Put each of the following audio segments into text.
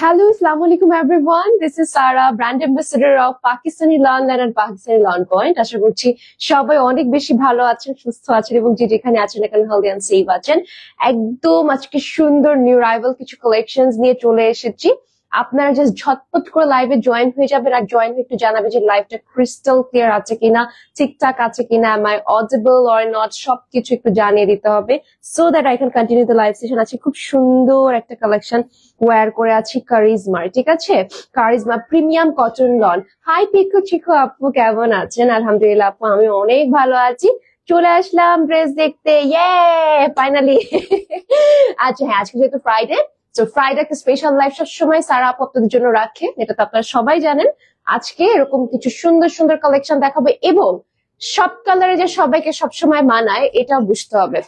Hello, Assalamu alaikum everyone. This is Sarah, brand ambassador of Pakistani Lawnline and Pakistani Lawn Point. আশা করছি সবাই অনেক বেশি ভালো আছেন, সুস্থ আছেন এবং যে যেখানে আছেন এখানে হেলদি এন্ড সেফ আছেন। একদম আজকে সুন্দর নিউ রাইভাল কিছু কালেকশনস নিয়ে চলে এসেছি। আপনারা জাস্ট ঝটপট করে লাইভে জয়েন হয়ে যাবেন আর জয়েন হয়ে একটু জানাবেন যে লাইভটা ক্রিস্টাল ক্লিয়ার আছে কিনা, ঠিকঠাক আছে কিনা, am I audible or not, সবকিছু একটু জানিয়ে দিতে হবে so that I can continue the live session। আছে খুব সুন্দর একটা কালেকশন ওয়্যার করে আছি কারিজমার, ঠিক আছে? Charizma premium cotton lawn. Hi Piku Chiku আপু, কেমন আছেন? আলহামদুলিল্লাহ আপু, আমি অনেক ভালো আছি। চলে আসলাম ড্রেস দেখতে, ইয়ে ফাইনালি। আচ্ছা হ্যাঁ, আজকে যেহেতু ফ্রাইডে, তো ফ্রাইডে একটা স্পেশাল লাইভ সবসময় সারা আপু আপনাদের জন্য রাখে, এটা তো আপনারা সবাই জানেন। আজকে এরকম কিছু সুন্দর সুন্দর কালেকশন দেখাবো এবং সব কালারে যে সবাইকে সবসময় মানায় এটাও বুঝতে হবে।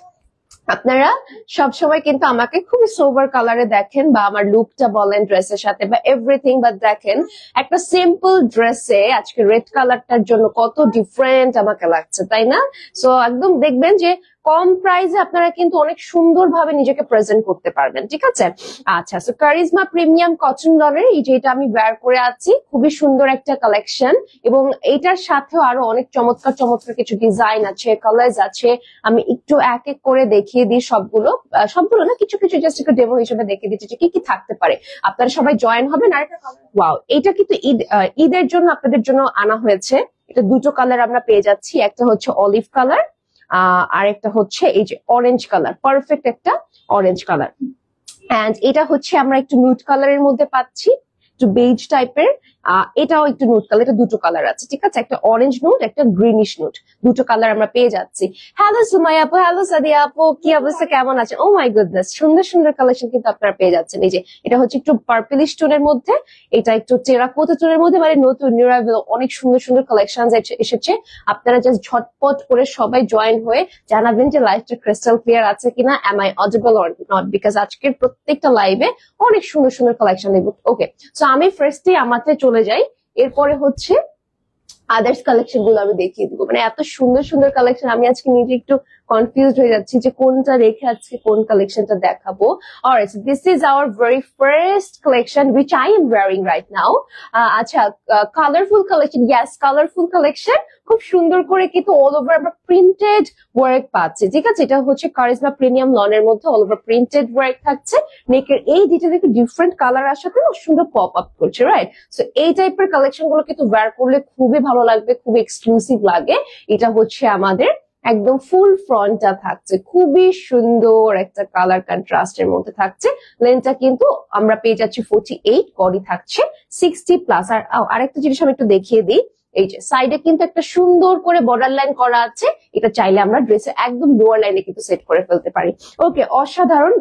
আপনারা সবসময় কিন্তু আমাকে খুবই সোবার কালারে দেখেন বা আমার লুকটা বলেন ড্রেসের সাথে বা এভরিথিং, বা দেখেন একটা সিম্পল ড্রেসে আজকে রেড কালারটার জন্য কত ডিফারেন্ট আমাকে লাগছে, তাই না? সো একদম দেখবেন যে কম প্রাইসে আপনারা কিন্তু অনেক সুন্দর ভাবে নিজেকে প্রেজেন্ট করতে পারবেন, ঠিক আছে? আচ্ছা, সো কারিজমা প্রিমিয়াম কটন লনের এই যে এটা আমি ওয়্যার করে আছি, খুবই সুন্দর একটা কালেকশন এবং এইটার সাথেও আরো অনেক চমৎকার চমৎকার কিছু ডিজাইন আছে, কালার্স আছে। আমি একটু এক এক করে দেখিয়ে দিই সবগুলো না, কিছু কিছু জাস্ট একটু ডেমো হিসেবে দেখিয়ে দিচ্ছি যে কি কি থাকতে পারে। আপনারা সবাই জয়েন হবেন। আর ওয়াও, এটা কিন্তু ঈদের জন্য আপনাদের জন্য আনা হয়েছে। এটা দুটো কালার আমরা পেয়ে যাচ্ছি, একটা হচ্ছে অলিভ কালার আর একটা হচ্ছে এই যে অরেঞ্জ কালার, পারফেক্ট একটা অরেঞ্জ কালার। এন্ড এটা হচ্ছে আমরা একটু নুড কালারের মধ্যে পাচ্ছি, একটু বেজ টাইপের। এটাও একটু নুড কালার, এটা দুটো কালার আছে, ঠিক আছে? একটা অরেঞ্জ নুড, একটা গ্রিনিশ নুড, দুটো কালার আমরা পেয়ে যাচ্ছি। হ্যালো সুমাইয়া আপু, হ্যালো সাদিয়া আপু, কি অবস্থা, কেমন আছে? ও মাই গুডনেস, সুন্দর সুন্দর কালেকশন কিন্তু আপনারা পেয়ে যাচ্ছেন। এই যে এটা হচ্ছে একটু পার্পলিশ টোনের মধ্যে, এটা একটু টেরাকোটা টোনের মধ্যে, মানে নতুন নিউ রাইভাল অনেক সুন্দর সুন্দর কালেকশন এসেছে। আপনারা জাস্ট ঝটপট করে সবাই জয়েন হয়ে জানাবেন যে লাইভটা ক্রিস্টাল ক্লিয়ার আছে কিনা, am I audible or not, because আজকের প্রত্যেকটা লাইভে অনেক সুন্দর সুন্দর কালেকশন দেখবো। ওকে, সো আমি ফার্স্টে আমাতে চলে যাই, এরপরে হচ্ছে আদার্স কালেকশন গুলো আমি দেখিয়ে দিবো। মানে এত সুন্দর সুন্দর কালেকশন, আমি আজকে নিজে একটু কনফিউজড হয়ে যাচ্ছি যে কোনটা রেখে আজকে কোন কালেকশনটা দেখাবো। Alright, this is our very first collection which I am wearing right now। আচ্ছা, colourful collection, yes colourful collection, খুব সুন্দর করে কিন্তু অল ওভার আমরা প্রিন্টেড ওয়ার্ক পাচ্ছি, ঠিক আছে? এটা হচ্ছে কারিজমা প্রিমিয়াম লনের মধ্যে অল ওভার প্রিন্টেড ওয়ার্ক থাকছে। নেকের এই ডিটেইল একটু ডিফারেন্ট কালার আসাতে না সুন্দর পপ আপ করছে, রাইট? সো এই টাইপের কালেকশন গুলো কিন্তু ওয়্যার করলে খুবই ভালো লাগবে, খুবই এক্সক্লুসিভ লাগে। এটা হচ্ছে আমাদের একদম ফুল ফ্রন্টটা থাকছে, খুবই সুন্দর একটা কালার কন্ট্রাস্টের মধ্যে থাকছে। লেন্থটা কিন্তু আমরা পেয়ে যাচ্ছি 48, বডি থাকছে 60+। আর আরেকটা জিনিস আমি একটু দেখিয়ে দিই, এই যে সাইডে কিন্তু একটা সুন্দর করে বর্ডার লাইন করা আছে, এটা চাইলে আমরা ড্রেসে একদম লোয়ার লাইনে কিন্তু সেট করে ফেলতে পারি। ওকে, অসাধারণ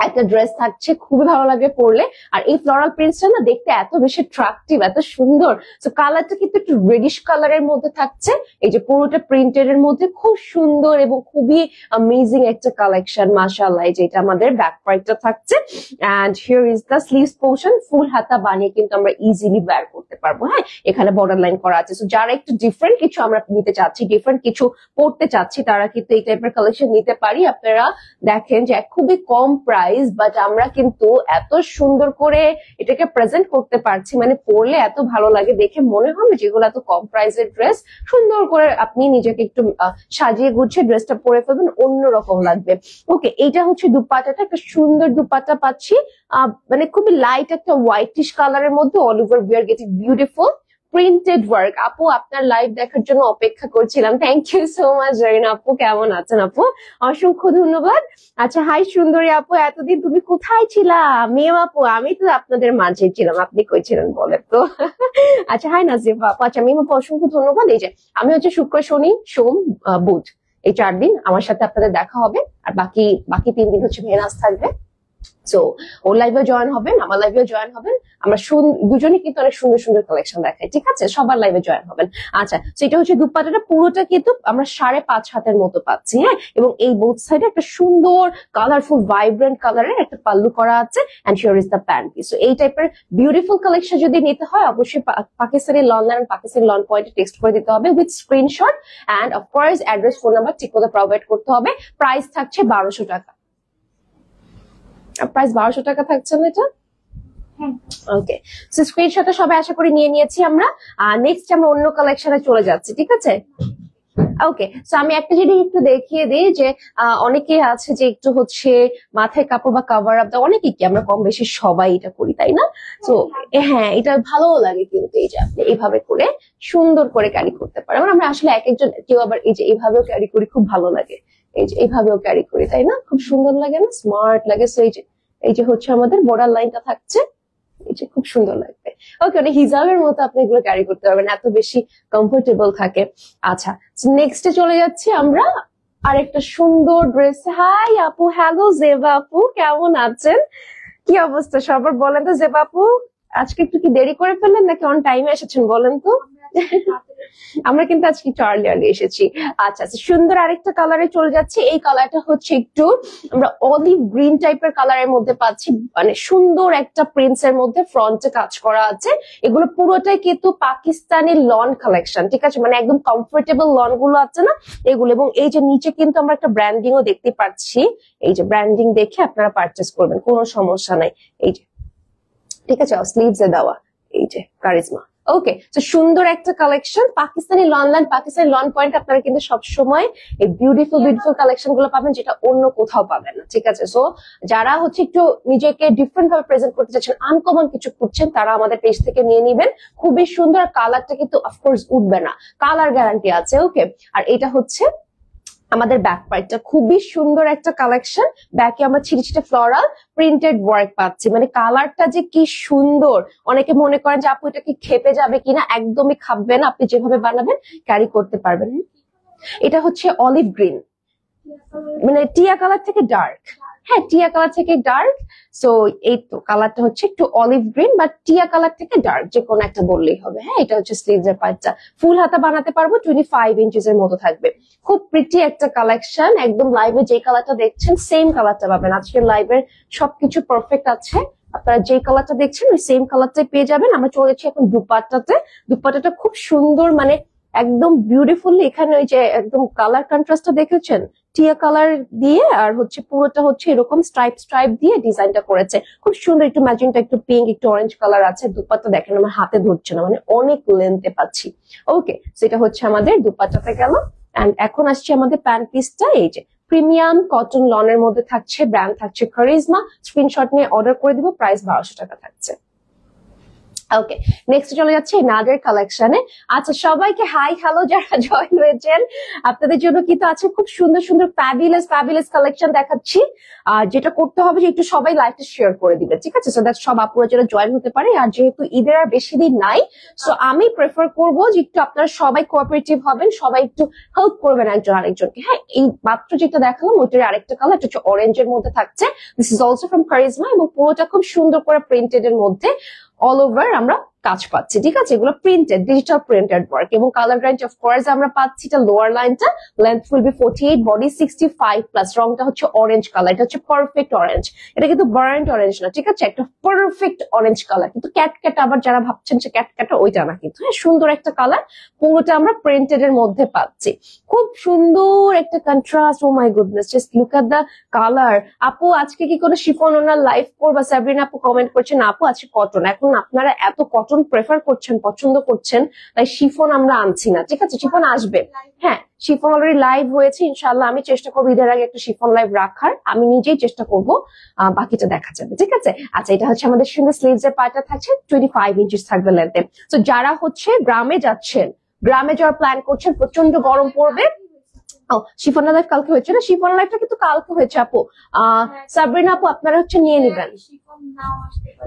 একটা ড্রেস থাকছে, খুবই ভালো লাগে পরলে। আর এই ফ্লোরাল প্রিন্টসটা না দেখতে এত বেশি অ্যাট্রাকটিভ, এত সুন্দর। তো কালারটা কিন্তু একটু রেডিশ কালারের মধ্যে থাকছে, এই যে পুরোটা প্রিন্টেড এর মধ্যে, খুব সুন্দর এবং খুবই অ্যামেজিং একটা কালেকশন, মাশাআল্লাহ। এই যে এটা আমাদের ব্যাক পার্টটা থাকছে and here is the sleeves portion, full হাতা বানিয়ে কিন্তু আমরা ইজিলি ওয়্যার করতে পারবো। হ্যাঁ, এখানে বর্ডার লাইন করা আছে। সো যারা একটু ডিফারেন্ট কিছু আমরা নিতে চাচ্ছি, ডিফারেন্ট কিছু পড়তে চাচ্ছি, তারা কিন্তু এই টাইপের কালেকশন নিতে পারি। আপনারা দেখেন যে খুবই কম প্রাইস, বাট আমরা কিন্তু এত সুন্দর করে এটাকে প্রেজেন্ট করতে পারছি, মানে পরলে এত ভালো লাগে, দেখে মনে হবে যেগুলো এত কম প্রাইসের ড্রেস, সুন্দর করে আপনি নিজেকে একটু সাজিয়ে গুছিয়ে ড্রেসটা পরে ফেলবেন, অন্যরকম লাগবে। ওকে, এইটা হচ্ছে দুপাট্টাটা, একটা সুন্দর দুপাট্টা পাচ্ছি, মানে খুবই লাইট একটা হোয়াইটিশ কালারের মধ্যে, all over we are getting beautiful printed work. আপু আপনার লাইভ দেখার জন্য অপেক্ষা করছিলাম, thank you so much Zarina আপু, কেমন আছেন আপু? অসংখ্য ধন্যবাদ। আচ্ছা, হাই সুন্দরী আপু, এতদিন তুমি কোথায় ছিলা? মেম আপু, আমি তো আপনাদের মাঝে ছিলাম, আপনি কই ছিলেন বলেন তো? আচ্ছা, হাই নাজিফ আপু। আচ্ছা মেম আপু, অসংখ্য ধন্যবাদ। এই যে আমি হচ্ছে শুক্র, শনি, সোম, বুধ, এই 4 দিন আমার সাথে আপনাদের দেখা হবে, আর বাকি 3 দিন হচ্ছে ভেনাস থাকবে। সো ওর লাইভে জয়েন হবেন, আমার লাইভে জয়েন হবেন, আমরা দুজনই কিন্তু অনেক সুন্দর সুন্দর কালেকশন দেখাই, ঠিক আছে? সবার লাইভে জয়েন হবেন। আচ্ছা, সেটা হচ্ছে দুপাট্টাটা পুরোটা কিন্তু আমরা 5.5 হাতের মতো পাচ্ছি, হ্যাঁ, এবং এই বোথ সাইডে একটা সুন্দর কালারফুল ভাইব্রেন্ট কালারের একটা পাল্লু করা আছে, and here is the pant piece. So এই টাইপের বিউটিফুল কালেকশন যদি নিতে হয়, অবশ্যই পাকিস্তানি লনলাইন, পাকিস্তানি লন পয়েন্টে টেক্সট করে দিতে হবে with screenshot and of course address, phone number ঠিক করে প্রোভাইড করতে হবে। প্রাইস থাকছে 1200 টাকা। প্রাইস 1200 টাকা থাকছে না এটা? ওকে, সো স্ক্রিনশটটা সবাই আশা করি নিয়ে নিয়েছি আমরা। নেক্সট আমরা অন্য কালেকশনে চলে যাচ্ছি, ঠিক আছে? ওকে, সো আমি একটা জিনিস একটু দেখিয়ে দিই যে অনেকে আছে যে একটু হচ্ছে মাথায় কাপড় বা কভার আপ দেওয়া, অনেকে কি আমরা কম বেশি সবাই এটা করি, তাই না? তো হ্যাঁ, এটা ভালোও লাগে কিন্তু এই যে আপনি এইভাবে করে সুন্দর করে ক্যারি করতে পারেন। আমরা আসলে এক একজন, কেউ আবার এই যে এইভাবেও ক্যারি করি, খুব ভালো লাগে। এই যে এইভাবেও ক্যারি করি, তাই না? খুব সুন্দর লাগে না, স্মার্ট লাগে। সো এই যে হচ্ছে আমাদের বর্ডার লাইনটা থাকছে, এই যে খুব সুন্দর লাগবে। ওকে, মানে হিজাবের মতো আপনি এগুলো ক্যারি করতে পারবেন, এত বেশি কমফোর্টেবল থাকে। আচ্ছা, নেক্সটে চলে যাচ্ছি আমরা আরেকটা সুন্দর ড্রেস। হাই আপু, হ্যালো জেবা আপু, কেমন আছেন? কি অবস্থা সবার বলেন তো? জেবা আপু আজকে একটু কি দেরি করে ফেললেন নাকি অন টাইমে এসেছেন বলেন তো? আমরা কিন্তু আজকে একটু আর্লি এসেছি। আচ্ছা, সুন্দর আরেকটা কালারে চলে যাচ্ছে। এই কালারটা হচ্ছে একটু আমরা অলিভ গ্রিন টাইপের কালারের মধ্যে পাচ্ছি, মানে সুন্দর একটা প্রিন্টস এর মধ্যে ফ্রন্টে কাজ করা আছে। এগুলো পুরোটাই কিন্তু পাকিস্তানি লন কালেকশন, ঠিক আছে? মানে একদম কমফোর্টেবল লন গুলো আছে না এগুলো। এবং এই যে নিচে কিন্তু আমরা একটা ব্র্যান্ডিং ও দেখতে পাচ্ছি, এই যে ব্র্যান্ডিং দেখে আপনারা পারচেস করবেন, কোনো সমস্যা নাই। এই যে, ঠিক আছে, স্লিভস এ দেওয়া এই যে কারিজমা। ওকে, তো সুন্দর একটা collection Pakistani lawn. Pakistani lawn point আপনারা কিন্তু সবসময় এই বিউটিফুল কালেকশন গুলো পাবেন, যেটা অন্য কোথাও পাবেন না, ঠিক আছে? সো যারা হচ্ছে একটু নিজেকে ডিফারেন্ট ভাবে প্রেজেন্ট করতে চাচ্ছেন, আনকমন কিছু করছেন, তারা আমাদের পেজ থেকে নিয়ে নিবেন। খুবই সুন্দর, কালারটা কিন্তু অফকোর্স উঠবে না, কালার গ্যারান্টি আছে। ওকে, আর এটা হচ্ছে আমাদের ব্যাক পার্টটা, খুবই সুন্দর একটা কালেকশন। ব্যাকে আমরা ছিটে ফ্লোরাল প্রিন্টেড ওয়ার্ক পাচ্ছি, মানে কালারটা যে কি সুন্দর। অনেকে মনে করেন যে আপু এটা কি খেপে যাবে কিনা, একদমই খাপবে না, আপনি যেভাবে বানাবেন ক্যারি করতে পারবেন। এটা হচ্ছে অলিভ গ্রিন, মানে টিয়া কালার থেকে ডার্ক। হ্যাঁ, টিয়া কালার থেকে ডার্ক। সো এই তো কালারটা হচ্ছে একটু অলিভ গ্রিন বা টিয়া কালার থেকে ডার্ক, যে কোনো একটা বললেই হবে। হ্যাঁ, এটা হচ্ছে স্লিভস এর পার্টটা, ফুল হাতা বানাতে পারবো, 25 ইঞ্চেস এর মতো থাকবে। খুব প্রিটি একটা কালেকশন, একদম লাইভে যে কালারটা দেখছেন সেম কালারটা পাবেন। আজকের লাইভের সবকিছু পারফেক্ট আছে, আপনারা যে কালারটা দেখছেন ওই সেম কালারটাই পেয়ে যাবেন। আমরা চলে যাচ্ছি এখন দুপাট্টাতে। দুপাট্টাটা খুব সুন্দর, মানে একদম বিউটিফুলি এখানে ওই যে একদম কালার কন্ট্রাস্টটা দেখেছেন, টিয়া কালার দিয়ে, আর হচ্ছে পুরোটা হচ্ছে এরকম স্ট্রাইপ দিয়ে ডিজাইনটা করেছে, খুব সুন্দর। একটু ম্যাজেন্টা, একটু পিঙ্ক, একটু অরেঞ্জ কালার আছে। দুপাট্টা দেখেন আমার হাতে ধরছে না, মানে অনেক লেন্থে পাচ্ছি। ওকে, সেটা হচ্ছে আমাদের দুপাট্টাতে গেল। এন্ড এখন আসছে আমাদের প্যান্ট পিসটা। এই যে প্রিমিয়াম কটন লনের মধ্যে থাকছে, ব্র্যান্ড থাকছে কারিজমা। স্ক্রিনশট নিয়ে অর্ডার করে দিব, প্রাইস 1200 টাকা থাকছে। ওকে, নেক্সট চলে যাচ্ছে নাদের কালেকশনে। আচ্ছা, সবাইকে হাই হ্যালো যারা জয়েন হয়েছেন, আপনাদের জন্য কিন্তু আছে খুব সুন্দর ফ্যাবুলাস কালেকশন দেখাচ্ছি। আর যেটা করতে হবে যে একটু সবাই লাইভটা শেয়ার করে দিবে, ঠিক আছে? সো দ্যাট সব আপুরা যারা জয়েন হতে পারে। আর যেহেতু ঈদের আর বেশি দিন নাই, সো আমি প্রেফার করব যে একটু আপনারা সবাই কোঅপারেটিভ হবেন, সবাই একটু হেল্প করবেন একজন আরেকজনকে। হ্যাঁ, এই মাত্র যেটা দেখালাম ওইটার আরেকটা কালার, এটা হচ্ছে অরেঞ্জের মধ্যে থাকছে। This is also from charisma, এবং পুরোটা খুব সুন্দর করে প্রিন্টেড এর মধ্যে অল ওভার আমরা কাজ পাচ্ছি, ঠিক আছে? এগুলো প্রিন্টেড, ডিজিটাল প্রিন্টেড ওয়ার্ক। এবং কালার রেঞ্জ অফ কোর্স আমরা পাচ্ছি, এটা লোয়ার লাইনটা length will be 48, body 65 plus. রংটা হচ্ছে অরেঞ্জ কালার, এটা হচ্ছে পারফেক্ট অরেঞ্জ। এটা কিন্তু বার্ন্ট অরেঞ্জ না, ঠিক আছে? একটা পারফেক্ট অরেঞ্জ কালার, কিন্তু ক্যাট আবার যারা ভাবছেন যে ক্যাট ওইটা না, কিন্তু হ্যাঁ সুন্দর একটা কালার। পুরোটা আমরা প্রিন্টেড এর মধ্যে পাচ্ছি, খুব সুন্দর একটা contrast. Oh my goodness, just look at the colour. আপু আজকে কি কোনো শিফন ওনার লাইভ করবা? সাবরিনা আপু কমেন্ট করছেন, আপু আজকে কটন। এখন আপনারা এত কটন প্রেফার করছেন, পছন্দ করছেন, তাই শিফন আমরা আনছি না, ঠিক আছে? শিফন আসবে, হ্যাঁ শিফন অলরেডি লাইভ হয়েছে। ইনশাল্লাহ আমি চেষ্টা করবো ঈদের আগে একটা শিফন লাইভ রাখার, আমি নিজেই চেষ্টা করব, বাকিটা দেখা যাবে, ঠিক আছে? আচ্ছা, এটা হচ্ছে আমাদের সুন্দর স্লিভস এর পার্টটা থাকছে, 25 ইঞ্চিস থাকবে লেন্থে। তো যারা হচ্ছে গ্রামে যাচ্ছেন, গ্রামে যাওয়ার প্ল্যান করছেন, প্রচন্ড গরম পড়বে। শিফন লাইভ কালকে হয়েছে না? শিফন লাইভটা কিন্তু কালকে হয়েছে আপু। সাবরিনা আপু আপনারা হচ্ছে নিয়ে নিবেন,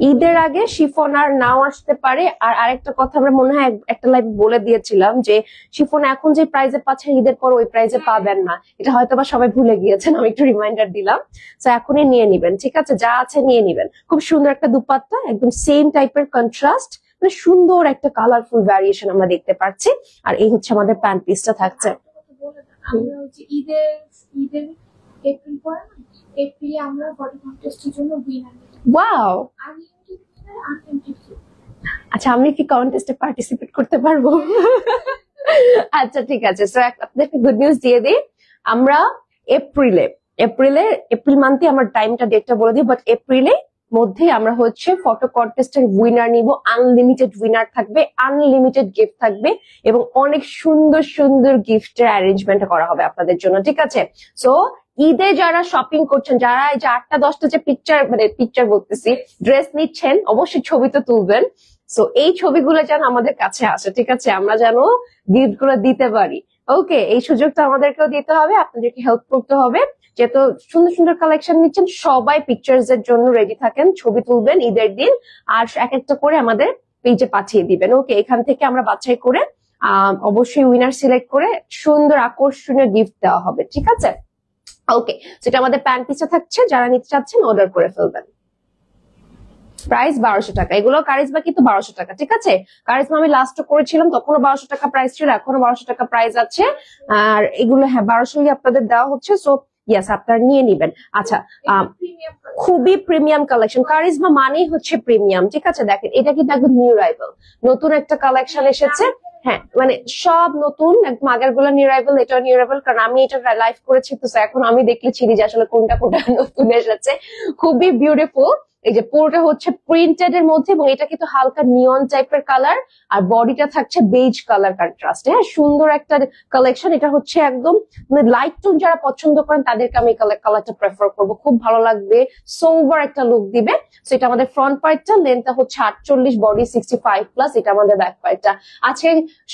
ঈদের আগে শিফন আর নাও আসতে পারে। আর আরেকটা কথা আমরা মনে হয় একটা লাইভ বলে দিয়েছিলাম যে শিফন এখন যে প্রাইজে পাচ্ছেন ঈদের পর ওই প্রাইজে পাবেন না, এটা হয়তো বা সবাই ভুলে গিয়েছেন, আমি একটু রিমাইন্ডার দিলাম। তো এখনই নিয়ে নিবেন, ঠিক আছে? যা আছে নিয়ে নিবেন। খুব সুন্দর একটা দুপাট্টা, একদম সেম টাইপের কন্ট্রাস্ট, মানে সুন্দর একটা কালারফুল ভ্যারিয়েশন আমরা দেখতে পাচ্ছি। আর এই হচ্ছে আমাদের প্যান্ট পিসটা থাকছে। ঈদের এপ্রিল পরে না, এপ্রিলে আমরা বডি কন্টেস্টের জন্য উইনার। ওয়াও, আচ্ছা আমি কি কন্টেস্টে পার্টিসিপেট করতে পারবো? আচ্ছা ঠিক আছে। সো আপনাদেরকে গুড নিউজ দিয়ে দিই, আমরা এপ্রিলে এপ্রিল মান্থে আমার টাইমটা ডেটটা বলে দিই, বাট এপ্রিলে মধ্যে আমরা হচ্ছে ফটো কন্টেস্টের উইনার নিব। আনলিমিটেড উইনার থাকবে, আনলিমিটেড গিফট থাকবে এবং অনেক সুন্দর সুন্দর গিফটের অ্যারেঞ্জমেন্ট করা হবে আপনাদের জন্য, ঠিক আছে? সো ঈদে যারা শপিং করছেন, যারা এই যে 8টা-10টা যে পিকচার বলতেছি, ড্রেস নিচ্ছেন, অবশ্যই ছবি তো তুলবেন। সো এই ছবিগুলো যেন আমাদের কাছে আসে, ঠিক আছে? আমরা যেন গিফট গুলো দিতে পারি। ওকে, এই সুযোগটা আমাদেরকেও দিতে হবে, আপনাদেরকে হেল্প করতে হবে। যেহেতু সুন্দর সুন্দর কালেকশন নিচ্ছেন, সবাই পিকচার্স এর জন্য রেডি থাকেন, ছবি তুলবেন ঈদের দিন, আর এক একটা করে আমাদের পেজে পাঠিয়ে দিবেন। ওকে, এখান থেকে আমরা বাছাই করে অবশ্যই উইনার সিলেক্ট করে সুন্দর আকর্ষণীয় গিফট দেওয়া হবে, ঠিক আছে? ওকে, সেটা আমাদের প্যান্ট পিসে থাকছে, যারা নিতে চাচ্ছেন অর্ডার করে ফেলবেন। প্রাইস 1200 টাকা। এগুলো কারিজমা কিন্তু 1200 টাকা, ঠিক আছে? কারিজমা আমি লাস্ট করেছিলাম, তখনও 1200 টাকা প্রাইস ছিল, এখনো 1200 টাকা প্রাইস আছে। আর এগুলো হ্যাঁ 1200 আপনাদের দেওয়া হচ্ছে। সো ইয়েস, আপনারা নিয়ে নিবেন। আচ্ছা, খুবই প্রিমিয়াম কালেকশন। কারিজমা মানেই হচ্ছে প্রিমিয়াম, ঠিক আছে? দেখেন, এটা কিন্তু একদম নিউ রাইভাল, নতুন একটা কালেকশন এসেছে। হ্যাঁ, মানে সব নতুন, একদম আগের গুলো নিউ রাইভাল, এটাও নিউ রাইভাল, কারণ আমি এটা লাইভ করেছি, তো এখন আমি দেখলে চিনি যে আসলে কোনটা কোনটা নতুন এসেছে। খুবই বিউটিফুল। এই যে পুরোটা হচ্ছে প্রিন্টেড এর মধ্যে, এবং এটা কিন্তু হালকা নিয়ন টাইপের কালার, আর বডিটা থাকছে বেজ কালার কন্ট্রাস্ট। হ্যাঁ, সুন্দর একটা কালেকশন। এটা হচ্ছে একদম লাইট টোন যারা পছন্দ করেন তাদেরকে আমি কালারটা প্রেফার করবো, খুব ভালো লাগবে, সোভার একটা লুক দিবে। তো এটা আমাদের ফ্রন্ট পার্টটা, লেন্থটা হচ্ছে 48, বডি 65+। এটা আমাদের ব্যাক পার্টটা। আজকে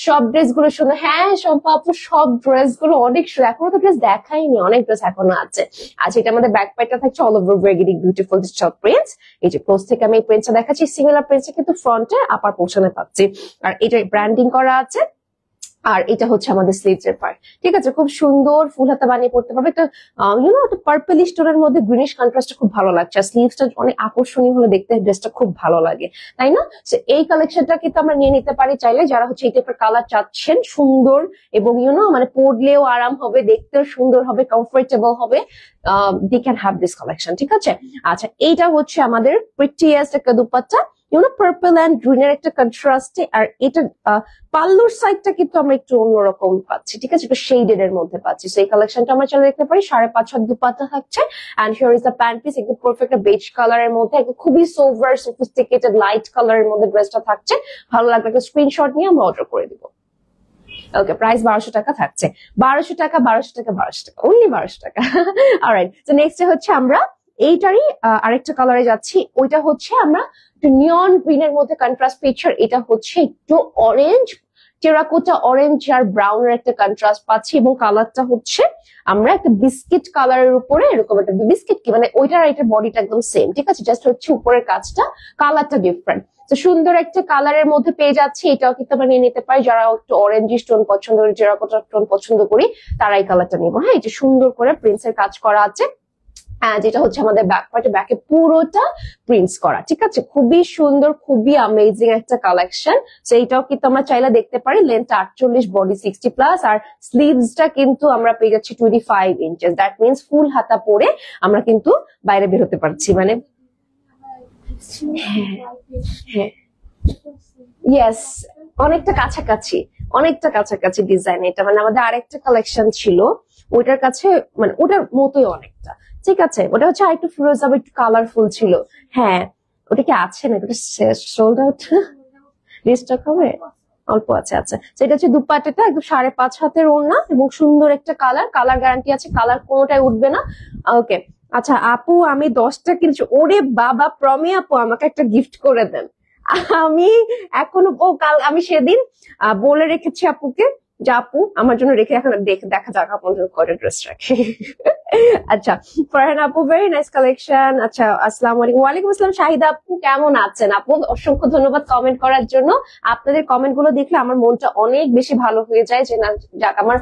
সব ড্রেস গুলো সুন্দর। হ্যাঁ আপু, সব ড্রেস গুলো অনেক সুন্দর, এখনো তো ড্রেস দেখাইনি, অনেক ড্রেস এখনো আছে। আচ্ছা, এটা আমাদের ব্যাক পার্টটা থাকছে all over very beautiful digital prints. এই যে ক্লোজ থেকে আমি এই প্রিন্টটা দেখাচ্ছি, সিমিলার প্রিন্টটা কিন্তু ফ্রন্টে আপার পোর্শনে পাচ্ছি, আর এটা ব্র্যান্ডিং করা আছে। আর এটা হচ্ছে আমাদের স্লিভস এর পার্ট, ঠিক আছে? খুব সুন্দর, ফুল হাতা বানিয়ে পড়তে পারবে। একটা একটা পার্পলিশ টোনের মধ্যে গ্রিনিশ কন্ট্রাস্টটা খুব ভালো লাগছে, আর স্লিভসটা অনেক আকর্ষণীয় হলে দেখতে ড্রেসটা খুব ভালো লাগে, তাই না? এই কালেকশনটা কিন্তু আমরা নিয়ে নিতে পারি চাইলে, যারা হচ্ছে এই টাইপের কালার চাচ্ছেন, সুন্দর এবং মানে পরলেও আরাম হবে, দেখতেও সুন্দর হবে, কমফোর্টেবল হবে। They can have this collection, ঠিক আছে? আচ্ছা, এইটা হচ্ছে আমাদের প্রিটিয়েস্ট একটা দুপাট্টা, পার্পল এন্ড গ্রিন এর একটা কন্ট্রাস্টে। আর এটা পাল্লুর সাইডটা কিন্তু আমরা একটু অন্যরকম পাচ্ছি, ঠিক আছে? একটু শেডেড এর মধ্যে পাচ্ছি। সেই কালেকশনটা আমরা চলে দেখতে পারি। 5.5 হাত দুপাট্টা থাকছে, and here is the pant piece, একদম পারফেক্ট বেজ কালারের মধ্যে, একদম খুবই সোভার সফিস্টিকেটেড লাইট কালারের মধ্যে ড্রেসটা থাকছে। ভালো লাগবে, একটা স্ক্রিনশট নিয়ে আমরা অর্ডার করে দিব। ওকে, প্রাইস 1200 টাকা থাকছে। 1200 টাকা, 1200 টাকা, 1200 টাকা, অনলি 1200 টাকা। অলরাইট, তো নেক্সট হচ্ছে আমরা এইটারই আরেকটা কালারে যাচ্ছি। ওইটা হচ্ছে আমরা একটু নিয়ন গ্রিন এর মধ্যে কন্ট্রাস্ট পিকচার। এটা হচ্ছে একটু অরেঞ্জ, টেরাকোটা অরেঞ্জ আর ব্রাউন এর একটা কন্ট্রাস্ট পাচ্ছি, এবং কালারটা হচ্ছে আমরা একটা বিস্কিট কালারের উপরে এরকম একটা বিস্কিট, কি মানে ওইটার এটার বডিটা একদম সেম, ঠিক আছে? জাস্ট হচ্ছে উপরের কাজটা, কালারটা ডিফারেন্ট। তো সুন্দর একটা কালারের মধ্যে পেয়ে যাচ্ছে। এটাও কিন্তু আমরা নিয়ে নিতে পারি, যারা একটু অরেঞ্জিশ টোন পছন্দ করি, টেরাকোটা টোন পছন্দ করি, তারা এই কালারটা নিবো। হ্যাঁ, এই যে সুন্দর করে প্রিন্টসের কাজ করা আছে, যেটা হচ্ছে আমাদের ব্যাক পার্টে, ব্যাকে পুরোটা প্রিন্টস করা, ঠিক আছে? খুবই সুন্দর, খুবই অ্যামেজিং একটা কালেকশন। তো এইটাও কিন্তু আমরা চাইলে দেখতে পারি। লেন্থ 48, বডি 60+, আর স্লিভসটা কিন্তু আমরা পেয়ে যাচ্ছি 25 ইঞ্চেস। দ্যাট মিনস ফুল হাতা পরে আমরা কিন্তু বাইরে বের হতে পারছি, মানে হ্যাঁ, ইয়েস, অনেকটা কাছাকাছি, অনেকটা কাছাকাছি ডিজাইন। এটা মানে আমাদের আরেকটা কালেকশন ছিল, ওইটার কাছে মানে ওটার মতোই অনেকটা, ঠিক আছে? ওটা হচ্ছে আরেকটু ফিরোজা, একটু কালারফুল ছিল। হ্যাঁ, ওটা কি আছে না? ওটা সোল্ড আউট, রিস্টক হবে, অল্প আছে। আচ্ছা, সেটা হচ্ছে দুপাট্টাটা একদম 5.5 হাতের ওড়না, এবং সুন্দর একটা কালার গ্যারান্টি আছে, কালার কোনোটাই উঠবে না। ওকে, আচ্ছা আপু, আমি 10টা কিনছি। ওরে বাবা, প্রমি আপু, আমাকে একটা গিফট করে দেন। আমি এখনো কাল আমি সেদিন বলে রেখেছি আপুকে যে আপু আমার জন্য রেখে, এখন দেখা যাক আপনার জন্য কয়টা ড্রেস রাখি। আচ্ছা, ফারহান আপু, ভেরি নাইস কালেকশন। আচ্ছা, আসসালামু আলাইকুম। ওয়ালাইকুম আসসালাম। শাহিদা আপু, কেমন আছেন? আপু, অসংখ্য ধন্যবাদ কমেন্ট করার জন্য। আপনাদের কমেন্ট গুলো দেখলে আমার মনটা অনেক বেশি ভালো হয়ে যায়, যে না যাক, আমার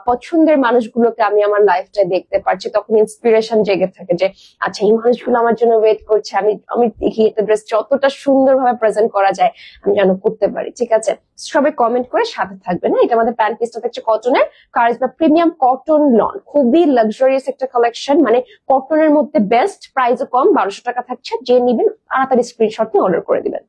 পছন্দের মানুষগুলোকে আমি আমার লাইফটাই দেখতে পারছি, তখন ইন্সপিরেশন জেগে থাকে যে আচ্ছা, এই মানুষগুলো আমার জন্য ওয়েট করছে, আমি দেখি একটা ড্রেস যতটা সুন্দরভাবে প্রেজেন্ট করা যায় আমি যেন করতে পারি, ঠিক আছে? সবাই কমেন্ট করে সাথে থাকবেন। এটা আমাদের প্যান্ট পিসটা থাকছে কটনের, কারিজমা প্রিমিয়াম কটন লন, খুবই লাক্সারিয়াস একটা কালেকশন, মানে কটনের মধ্যে বেস্ট, প্রাইসও কম, 1200 টাকা থাকছে। যে নিবেন তাড়াতাড়ি স্ক্রিনশট নিয়ে অর্ডার করে দিবেন।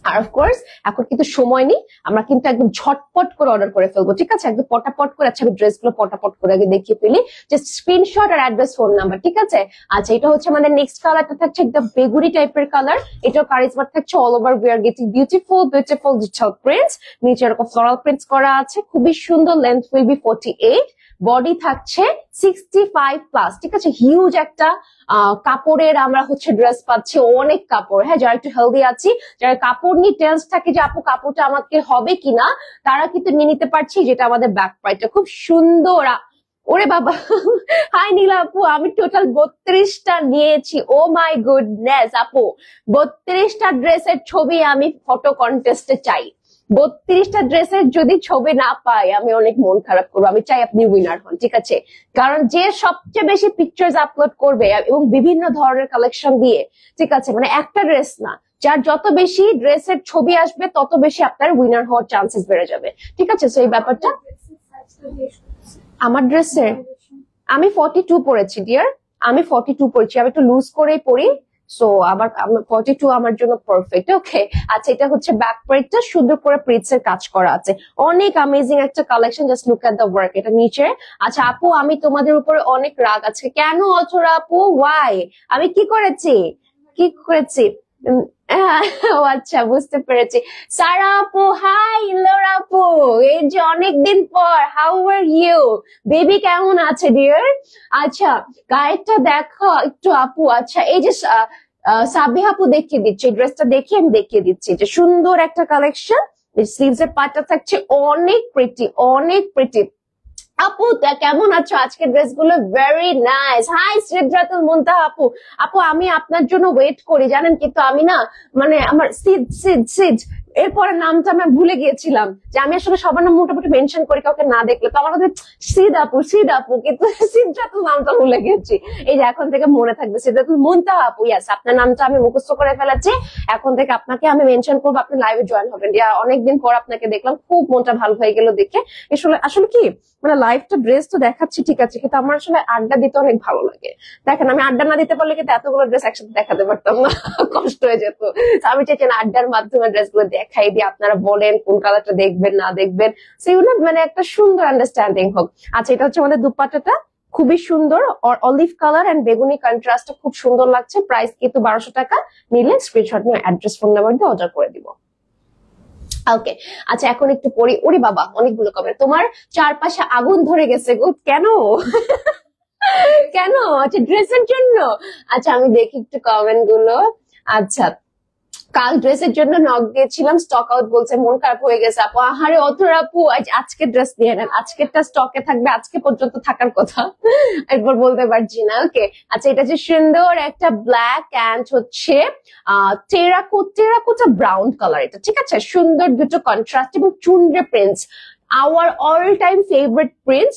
আর অফকোর্স এখন কিন্তু সময় নেই, আমরা কিন্তু একদম ঝটপট করে অর্ডার করে ফেলবো, ঠিক আছে? একদম পটাপট করে। আচ্ছা আমি ড্রেস গুলো পটাপট করে আগে দেখিয়ে ফেলি, জাস্ট স্ক্রিনশট আর অ্যাড্রেস, ফোন নাম্বার, ঠিক আছে? আচ্ছা এটা হচ্ছে আমাদের নেক্সট কালারটা থাকছে একদম বেগুনি টাইপের কালার, এটাও কারিজমা থাকছে। All over we are getting beautiful beautiful digital prints, নিচে এরকম ফ্লোরাল প্রিন্টস করা আছে, খুবই সুন্দর। লেন্থ উইল বি 48, বডি থাকছে 65+, ঠিক আছে? হিউজ একটা কাপড়ের আমরা হচ্ছে ড্রেস পাচ্ছি, অনেক কাপড়। হ্যাঁ, যারা একটু হেলদি আছি, যারা কাপড় নিয়ে টেন্স থাকে যে আপু কাপড়টা আমাকে হবে কিনা, তারা কিন্তু নিয়ে নিতে পারছি। যেটা আমাদের ব্যাক পার্টটা খুব সুন্দর। ওরে বাবা, হাই নীলা আপু, আমি টোটাল 32টা নিয়েছি। ও মাই গুডনেস আপু, 32টা ড্রেসের ছবি আমি ফটো কন্টেস্টে চাই। 32টা ড্রেসের যদি ছবি না পাই আমি অনেক মন খারাপ করবো। আমি চাই আপনি উইনার হন, ঠিক আছে? কারণ যে সবচেয়ে বেশি পিকচার্স আপলোড করবে এবং বিভিন্ন ধরনের কালেকশন দিয়ে, ঠিক আছে, মানে একটা ড্রেস না, যার যত বেশি ড্রেসের ছবি আসবে তত বেশি আপনার উইনার হওয়ার চান্সেস বেড়ে যাবে, ঠিক আছে? তো এই ব্যাপারটা আমার ড্রেসের, আমি 42 পরেছি ডিয়ার, আমি 42 পরেছি, আমি একটু লুজ করেই পরি। সো আমার 42 আমার জন্য পারফেক্ট। ওকে, আচ্ছা এটা হচ্ছে ব্যাক পার্টটা, সুন্দর করে প্রিন্টস এর কাজ করা আছে, অনেক অ্যামেজিং একটা collection. Just look at the work, এটা নিচে। আচ্ছা আপু, আমি তোমাদের উপরে অনেক রাগ আছে। কেন অথরা আপু, ওয়াই? আমি কি করেছি, কি করেছি? ও আচ্ছা, বুঝতে পেরেছি। সারা আপু, হাই ইলোরা আপু, এই যে অনেকদিন পর, হাউ আর ইউ বেবি, কেমন আছে ডিয়ার? আচ্ছা গায়েরটা দেখো একটু আপু। আচ্ছা এই যে সাবিহা আপু দেখিয়ে দিচ্ছে, এই ড্রেসটা দেখে আমি দেখিয়ে দিচ্ছি যে সুন্দর একটা কালেকশন। স্লিভস এর পার্টটা থাকছে অনেক প্রিটি, অনেক প্রিটি। আপু কেমন আছো? আজকের ড্রেস গুলো ভেরি নাইস। হাই সিদ্রাতুল মুনতাহা আপু, আপু আমি আপনার জন্য ওয়েট করি জানেন, কিন্তু আমি না মানে আমার সিদ সিদ সিদ এরপরে নামটা আমি ভুলে গিয়েছিলাম, যে আমি আসলে সবার নাম মোটামুটি মেনশন করি কাউকে না দেখলে, তো আমার কাছে সিদ আপু, কিন্তু সিদ্রাতুল নামটা ভুলে গেছি। এই যে এখন থেকে মনে থাকবে, সিদ্রাতুল মুনতাহা আপু, ইয়াস আপনার নামটা আমি মুখস্থ করে ফেলেছি। এখন থেকে আপনাকে আমি মেনশন করবো, আপনি লাইভে জয়েন হবেন। অনেকদিন পর আপনাকে দেখলাম, খুব মনটা ভালো হয়ে গেল দেখে। আসলে আসলে কি মানে লাইভটা ড্রেস তো দেখাচ্ছি ঠিক আছে, কিন্তু আমার আসলে আড্ডা দিতে অনেক ভালো লাগে। দেখেন আমি আড্ডা না দিতে পারলে কিন্তু এতগুলো ড্রেস একসাথে দেখাতে পারতাম না, কষ্ট হয়ে যেত। আমি চাইছি না আড্ডার মাধ্যমে ড্রেস গুলো দেখাই দিয়ে আপনারা বলেন কোন কালারটা দেখবেন না দেখবেন, সেগুলো মানে একটা সুন্দর আন্ডারস্ট্যান্ডিং হোক। আচ্ছা এটা হচ্ছে আমাদের দুপাট্টাটা, খুবই সুন্দর, অলিভ কালার এন্ড বেগুনি কন্ট্রাস্টটা খুব সুন্দর লাগছে। প্রাইস কিন্তু 1200 টাকা, নিলে স্ক্রিনশট নিয়ে অ্যাড্রেস, ফোন নাম্বার দিয়ে অর্ডার করে দিব। ওকে, আচ্ছা এখন একটু পড়ি। ওরে বাবা, অনেকগুলো কমেন্ট। তোমার চারপাশে আগুন ধরে গেছে গো, কেন? কেন? আচ্ছা ড্রেসের জন্য? আচ্ছা আমি দেখি একটু কমেন্ট গুলো। আচ্ছা কাল ড্রেসের জন্য নক দিয়েছিলাম, স্টক আউট বলছে, মন খারাপ হয়ে গেছে আপু। আহারে অথর আপু, আজকে ড্রেস নিয়ে নেন, আজকেরটা স্টকে থাকবে, আজকে পর্যন্ত থাকার কথা, এরপর বলতে পারছি না। ওকে, আচ্ছা এটা যে সুন্দর একটা ব্ল্যাক অ্যান্ড হচ্ছে টেরাকোটা ব্রাউন কালার, এটা ঠিক আছে, সুন্দর দুটো কন্ট্রাস্ট এবং চুনরে prints. Our all time favourite prints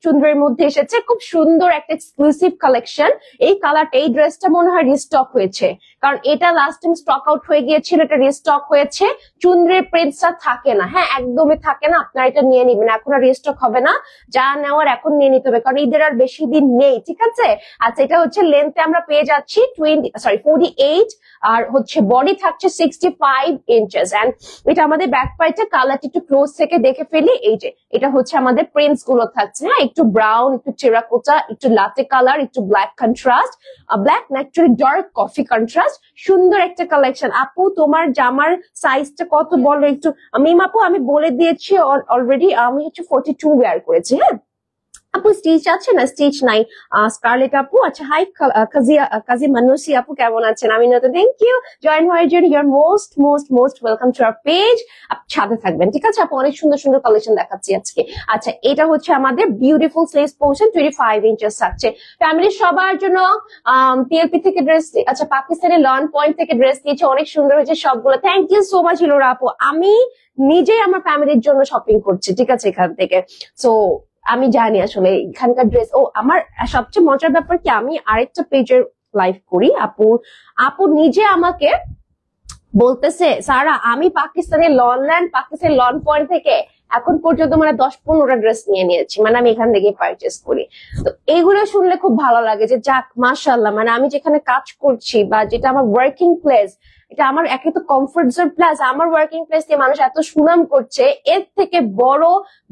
চুন্দ্রের মধ্যে এসেছে, খুব সুন্দর একটা এক্সক্লুসিভ কালেকশন। এই কালারটা, এই ড্রেসটা মনে হয় রিস্টক হয়েছে, কারণ এটা লাস্ট টাইম স্টক আউট হয়ে গিয়েছিল, এটা রিস্টক হয়েছে। চুন্দ্রের প্রিন্টসটা থাকে না, হ্যাঁ একদমই থাকে না, আপনারা এটা নিয়ে নিবেন, এখন আর রিস্টক হবে না, যা নেওয়ার এখন নিয়ে নিতে হবে, কারণ ঈদের আর বেশি দিন নেই, ঠিক আছে? আচ্ছা এটা হচ্ছে লেন্থে আমরা পেয়ে যাচ্ছি 48, আর হচ্ছে বডি থাকছে 65 ইঞ্চেস, এন্ড এটা আমাদের ব্যাক পার্টে। কালারটা একটু ক্লোজ থেকে দেখে ফেলি, এই যে এটা হচ্ছে আমাদের প্রিন্টস গুলো থাকছে, হ্যাঁ একটু ব্রাউন, একটু টেরাকোটা, একটু লাটে কালার, একটু ব্ল্যাক কন্ট্রাস্ট, ব্ল্যাক না অ্যাকচুয়ালি ডার্ক কফি কন্ট্রাস্ট, সুন্দর একটা কালেকশন। আপু তোমার জামার সাইজটা কত বলো একটু? মিম আপু আমি বলে দিয়েছি অলরেডি, আমি হচ্ছে 42 ওয়্যার করেছি। হ্যাঁ আপু স্টিচ আছে না? স্টিচ নাই। স্কারলেট আপু, আচ্ছা হাই কাজি মানুষি আপু, কেমন আছেন? আমি নতুন, থ্যাংক ইউ জয়েন হওয়ার জন্য, your most most most welcome to our page. সাথে থাকবেন, ঠিক আছে আপু, অনেক সুন্দর সুন্দর কালেকশন দেখাচ্ছি আজকে। আচ্ছা এটা হচ্ছে আমাদের বিউটিফুল স্লিভস পোর্শন, 25 ইঞ্চেস থাকছে, ফ্যামিলির সবার জন্য। পিএলপি থেকে ড্রেস, আচ্ছা পাকিস্তানি লন পয়েন্ট থেকে ড্রেস দিয়েছে, অনেক সুন্দর হয়েছে সবগুলো, থ্যাংক ইউ সো মাচ হিলোরা আপু। আমি নিজেই আমার ফ্যামিলির জন্য শপিং করছি, ঠিক আছে, এখান থেকে। সো আমি জানি আসলে এখানকার ড্রেস। ও আমার সবচেয়ে মজার ব্যাপার কি, আমি আরেকটা পেজের লাইভ করি, আপু নিজে আমাকে বলতেছে, সারা আমি পাকিস্তানের লন পয়েন্ট থেকে এখন পর্যন্ত মানে 10-15টা ড্রেস নিয়ে নিয়েছি, মানে আমি এখান থেকে পারচেস করি। তো এইগুলো শুনলে খুব ভালো লাগে যে যাক মাশাআল্লাহ, মানে আমি যেখানে কাজ করছি বা যেটা আমার ওয়ার্কিং প্লেস, এটা আমার একে তো কমফোর্ট জোন প্লাস আমার ওয়ার্কিং প্লেস দিয়ে মানুষ এত সুনাম করছে, এর থেকে বড়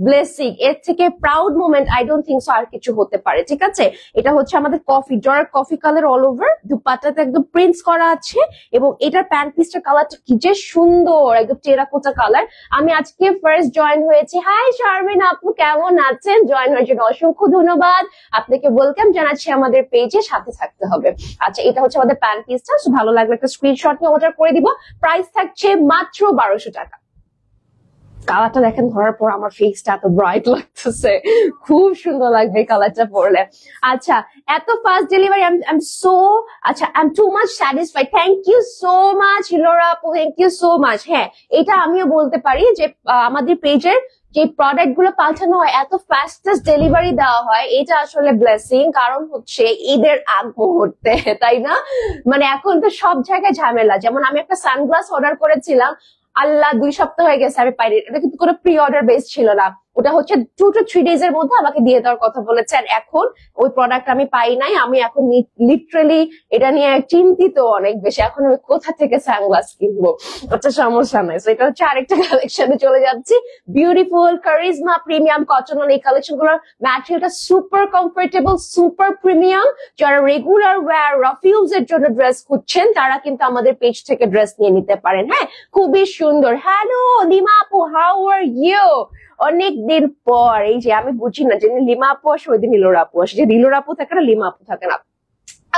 ব্লেসিং, এর থেকে proud moment I don't think so আর কিছু হতে পারে। ঠিক আছে, এটা হচ্ছে আমাদের coffee dark coffee colour all over, দুপাট্টাতে একদম প্রিন্টস করা আছে এবং এটার প্যান্ট পিসটার কালারটা কি যে সুন্দর, একদম টেরাকোটা কালার। আমি আজকে ফার্স্ট জয়েন হয়েছি। হাই শারমিন আপু, কেমন আছেন? জয়েন হওয়ার জন্য অসংখ্য ধন্যবাদ। আপনাকে ওয়েলকাম জানাচ্ছি আমাদের পেজে, সাথে থাকতে হবে। আচ্ছা, এটা হচ্ছে আমাদের প্যান্ট পিসটা। ভালো লাগলে একটা স্ক্রিনশট নিয়ে অর্ডার করে দিব। প্রাইস থাকছে মাত্র 1200 টাকা। কালারটা দেখেন, ধরার পর আমার ফেসটা এত ব্রাইট লাগতেছে, খুব সুন্দর লাগবে কালারটা পরলে। আচ্ছা, এত fast delivery, I am too much satisfied. Thank you so much হিলোরা আপু, থ্যাংক ইউ সো মাচ। হ্যাঁ, এটা আমিও বলতে পারি যে আমাদের পেজের যে প্রোডাক্ট গুলো পাঠানো হয়, এত ফাস্টেস্ট ডেলিভারি দেওয়া হয়, এটা আসলে ব্লেসিং। কারণ হচ্ছে ঈদের আগ মুহূর্তে, তাই না? মানে এখন তো সব জায়গায় ঝামেলা। যেমন আমি একটা সানগ্লাস অর্ডার করেছিলাম, আল্লাহ 2 সপ্তাহ হয়ে গেছে আমি পাইনি। এটা কিন্তু কোনো প্রি অর্ডার বেস ছিল না, ওটা হচ্ছে 2 to 3 days এর মধ্যে আমাকে দিয়ে দেওয়ার কথা বলেছেন। এখন ওই প্রোডাক্ট আমি পাই নাই। আমি এখন লিটারালি এটা নিয়ে চিন্তিত অনেক বেশি, এখন আমি কোথা থেকে সানগ্লাস কিনবো। আচ্ছা, সমস্যা নাই। এটা হচ্ছে আরেকটা কালেকশনে চলে যাচ্ছি। Beautiful charisma premium cotton. এই কালেকশন গুলোর ম্যাটেরিয়ালটা সুপার কমফোর্টেবল, সুপার প্রিমিয়াম। যারা রেগুলার ওয়্যার রফিউজ এর জন্য ড্রেস খুঁজছেন, তারা কিন্তু আমাদের পেজ থেকে ড্রেস নিয়ে নিতে পারেন। হ্যাঁ, খুবই সুন্দর। হ্যালো লিমা আপু, হাউ আর ইউ? অনেকদিন পর। এই যে আমি বুঝি না, যেদিন লিমা আপু আসে ওই দিন হিলোরা আপু আসে, যে হিলোরা আপু থাকে না, লিমা আপু থাকে না।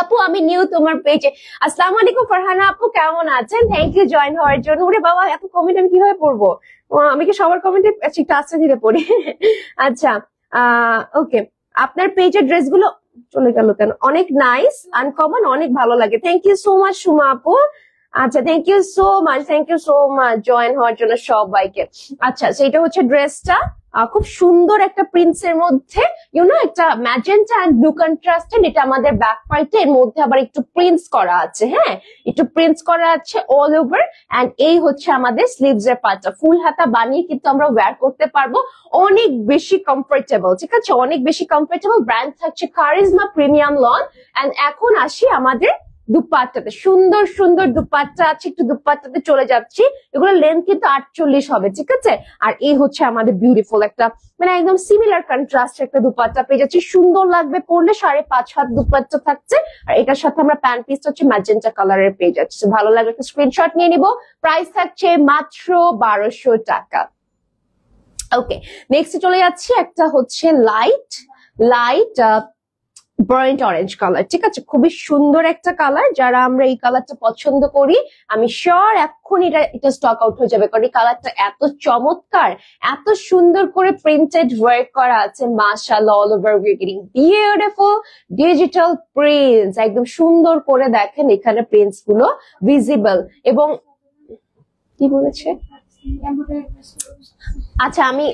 আপু আমি নিউ তোমার পেজে। আসসালামু আলাইকুম ফারহানা আপু, কেমন আছেন? থ্যাংক ইউ জয়েন হওয়ার জন্য। ওরে বাবা, এত কমেন্ট আমি কিভাবে পড়বো? আমি কি সবার কমেন্টে একটু আস্তে ধীরে পড়ি? আচ্ছা, ওকে, আপনার পেজের ড্রেস গুলো চলে গেল কেন? অনেক নাইস, আনকমন, অনেক ভালো লাগে। Thank you so much Suma আপু। আচ্ছা, thank you so much, thank you so much join হওয়ার জন্য সবাইকে। আচ্ছা, সেটা হচ্ছে ড্রেসটা খুব সুন্দর একটা প্রিন্টস এর মধ্যে, একটা ম্যাজেন্টা এন্ড ব্লু কন্ট্রাস্টেড। এটা আমাদের ব্যাক পার্টে, এর মধ্যে আবার একটু প্রিন্টস করা আছে। হ্যাঁ, একটু প্রিন্টস করা আছে অল ওভার। এন্ড এই হচ্ছে আমাদের স্লিভস এর পার্টটা। ফুল হাতা বানিয়ে কিন্তু আমরা ওয়্যার করতে পারবো, অনেক বেশি কমফোর্টেবল। ঠিক আছে, অনেক বেশি কমফোর্টেবল। ব্র্যান্ড থাকছে কারিজমা প্রিমিয়াম লন। এন্ড এখন আসি আমাদের দুপাট্টাতে। সুন্দর সুন্দর দুপাট্টা আছে, একটু দুপাট্টাতে চলে যাচ্ছি। এগুলো লেন্থ কিন্তু 48 হবে। ঠিক আছে, আর এই হচ্ছে আমাদের বিউটিফুল একটা, মানে একদম সিমিলার কন্ট্রাস্ট একটা দুপাট্টা পেয়ে যাচ্ছি। সুন্দর লাগবে পরলে। 5.5 হাত দুপাট্টা থাকছে, আর এটার সাথে আমরা প্যান্ট পিসটা হচ্ছে ম্যাজেন্টা কালারের পেয়ে যাচ্ছে। ভালো লাগবে একটা স্ক্রিনশট নিয়ে নিব। প্রাইস থাকছে মাত্র 1200 টাকা। ওকে, নেক্সট চলে যাচ্ছি। একটা হচ্ছে লাইট বার্ন্ট অরেঞ্জ কালার। ঠিক আছে, খুবই সুন্দর একটা কালার। যারা আমরা এই কালারটা পছন্দ করি, আমি শিওর এখন এটা স্টক আউট হয়ে যাবে, কারণ এই কালারটা এত চমৎকার, এত সুন্দর করে প্রিন্টেড ওয়ার্ক করা আছে। মাশাআল্লাহ, all over we are getting beautiful digital prints. একদম সুন্দর করে দেখেন এখানে প্রিন্টস গুলো ভিজিবল। এবং কি বলেছে? আচ্ছা, আমি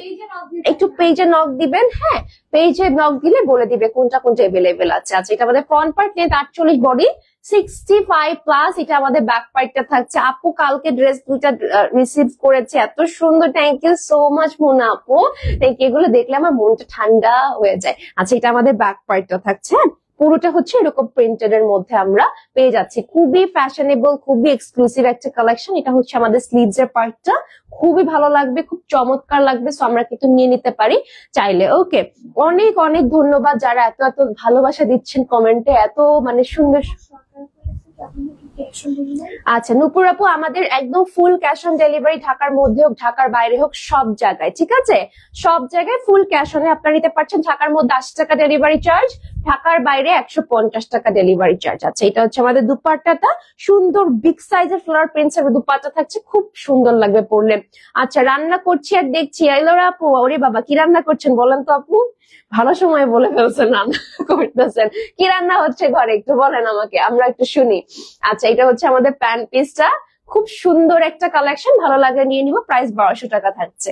একটু পেজে নক দিবেন। হ্যাঁ, পেজে নক দিলে বলে দিবে কোনটা কোনটা এভেলেবেল আছে। আচ্ছা, এটা আমাদের front part length 48, body 65 plus. এটা আমাদের ব্যাক পার্টটা থাকছে। আপু কালকে ড্রেস 2টা রিসিভ করেছে, এত সুন্দর। Thank you so much Mona আপু, থ্যাংক ইউ। এগুলো দেখলে আমার মনটা ঠান্ডা হয়ে যায়। আচ্ছা, এটা আমাদের ব্যাক পার্টটা থাকছে। পুরোটা হচ্ছে এরকম প্রিন্টেড এর মধ্যে আমরা পেয়ে যাচ্ছি। খুবই ফ্যাশনেবল, খুবই এক্সক্লুসিভ একটা কালেকশন। এটা হচ্ছে আমাদের স্লিভস এর পার্টটা, খুবই ভালো লাগবে, খুব চমৎকার লাগবে। সো আমরা কিন্তু নিয়ে নিতে পারি চাইলে। ওকে, অনেক অনেক ধন্যবাদ যারা এত এত ভালোবাসা দিচ্ছেন কমেন্টে, এত মানে সুন্দর। আচ্ছা নূপুর আপু, আমাদের একদম ফুল ক্যাশ অন ডেলিভারি, ঢাকার মধ্যে হোক ঢাকার বাইরে হোক সব জায়গায়। ঠিক আছে, সব জায়গায় ফুল ক্যাশ অনে আপনারা নিতে পারছেন। ঢাকার মধ্যে 80 টাকা ডেলিভারি চার্জ, ঢাকার বাইরে 150 টাকা ডেলিভারি চার্জ আছে। এটা হচ্ছে আমাদের দুপাট্টাটা, সুন্দর বিগ সাইজের ফ্লোরাল প্রিন্টস এর দুপাট্টা থাকছে, খুব সুন্দর লাগবে পরলে। আচ্ছা, রান্না করছি আর দেখছি। আইলোরা আপু, ওরে বাবা, কি রান্না করছেন বলেন তো আপু? ভালো সময় বলে ফেলছেন, রান্না করতেছেন। কি রান্না হচ্ছে ঘরে একটু বলেন আমাকে, আমরা একটু শুনি। আচ্ছা, এটা হচ্ছে আমাদের প্যান্ট পিসটা, খুব সুন্দর একটা কালেকশন। ভালো লাগলে নিয়ে নিব। প্রাইস 1200 টাকা থাকছে।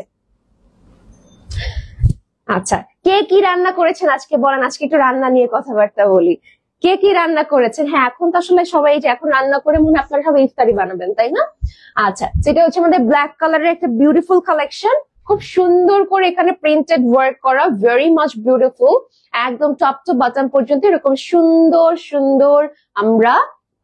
আচ্ছা, কে কি রান্না করেছেন আজকে বলেন, আজকে একটু রান্না নিয়ে কথাবার্তা বলি। কে কি রান্না করেছেন? হ্যাঁ, এখন তো আসলে সবাই যে এখন রান্না করে মনে আপনারা সবাই ইফতারি বানাবেন, তাই না? আচ্ছা, সেটা হচ্ছে আমাদের ব্ল্যাক কালারের একটা বিউটিফুল কালেকশন, খুব সুন্দর করে এখানে প্রিন্টেড ওয়ার্ক করা, ভেরি মাচ বিউটিফুল। একদম টপ টু বটম পর্যন্ত এরকম সুন্দর সুন্দর আমরা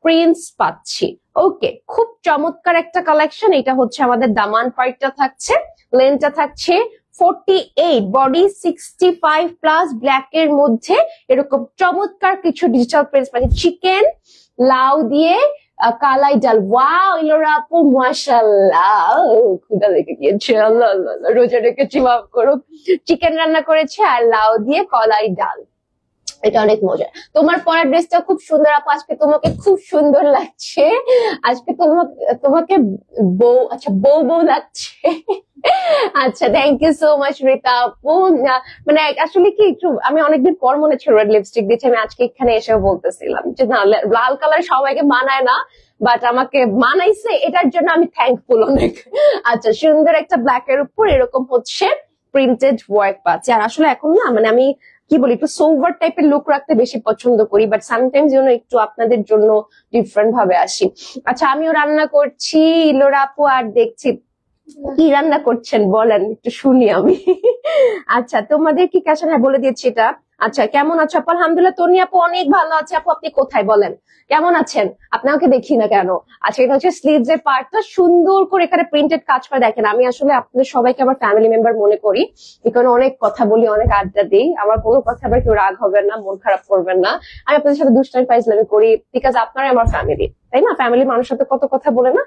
প্রিন্টস পাচ্ছি। ওকে, খুব চমৎকার একটা কালেকশন। এটা হচ্ছে আমাদের দামান পার্টটা থাকছে, লেনটা থাকছে 48, বডি 65 প্লাস, ব্ল্যাক এর মধ্যে এরকম চমৎকার কিছু ডিজিটাল প্রিন্টস পাচ্ছি। চিকেন, লাউ দিয়ে কালাই ডাল। ওয়াও ইলোরা আপু, মাশাআল্লাহ, ক্ষুধা লেগে গিয়েছে, আল্লাহ আল্লাহ আল্লাহ, রোজা রেখেছি, মাফ করো। চিকেন রান্না করেছে আর লাউ দিয়ে কলাই ডাল, এটা অনেক মজা। তোমার পরা ড্রেসটা খুব সুন্দর আপু, আজকে তোমাকে খুব সুন্দর লাগছে। আজকে তোমাকে বউ, আচ্ছা বউ বউ লাগছে। আচ্ছা, thank you so much Rita আপু। মানে আসলে কি একটু আমি অনেকদিন পর মনে ছিল রেড লিপস্টিক দিচ্ছি, আমি আজকে এখানে এসে বলতেছিলাম যে না, লাল কালার সবাইকে মানায় না, বাট আমাকে মানাইছে, এটার জন্য আমি থ্যাঙ্কফুল অনেক। আচ্ছা, সুন্দর একটা ব্ল্যাক এর উপর এরকম হচ্ছে প্রিন্টেড ওয়ার্ক পাচ্ছি। আর আসলে এখন না মানে আমি কি বলি, একটু সোভার টাইপের লুক রাখতে বেশি পছন্দ করি, বাট সামটাইমস একটু আপনাদের জন্য ডিফারেন্ট ভাবে আসি। আচ্ছা, আমিও রান্না করছি ইলোরা আপু, আর দেখছি কি রান্না করছেন বলেন, একটু শুনি আমি। আচ্ছা, তোমাদের কি কেমন, হ্যাঁ বলে দিয়েছি এটা। আচ্ছা, কেমন আছো আপু? আলহামদুলিল্লাহ। তনি আপু অনেক ভালো আছে আপু, আপনি কোথায় বলেন, কেমন আছেন? আপনাকে দেখি না কেন? আচ্ছা, এটা হচ্ছে স্লিভস এর পার্টটা, সুন্দর করে এখানে প্রিন্টেড কাজ করে। দেখেন, আমি আসলে আপনাদের সবাইকে আমার ফ্যামিলি মেম্বার মনে করি, এখানে অনেক কথা বলি, অনেক আড্ডা দিই, আমার কোনো কথা আবার কেউ রাগ হবেন না, মন খারাপ করবেন না। আমি আপনাদের সাথে দুষ্টামি ফাইজলামি করি, বিকজ আপনারাই আমার ফ্যামিলি, তাই না? ফ্যামিলি মানুষের সাথে কত কথা বলে না।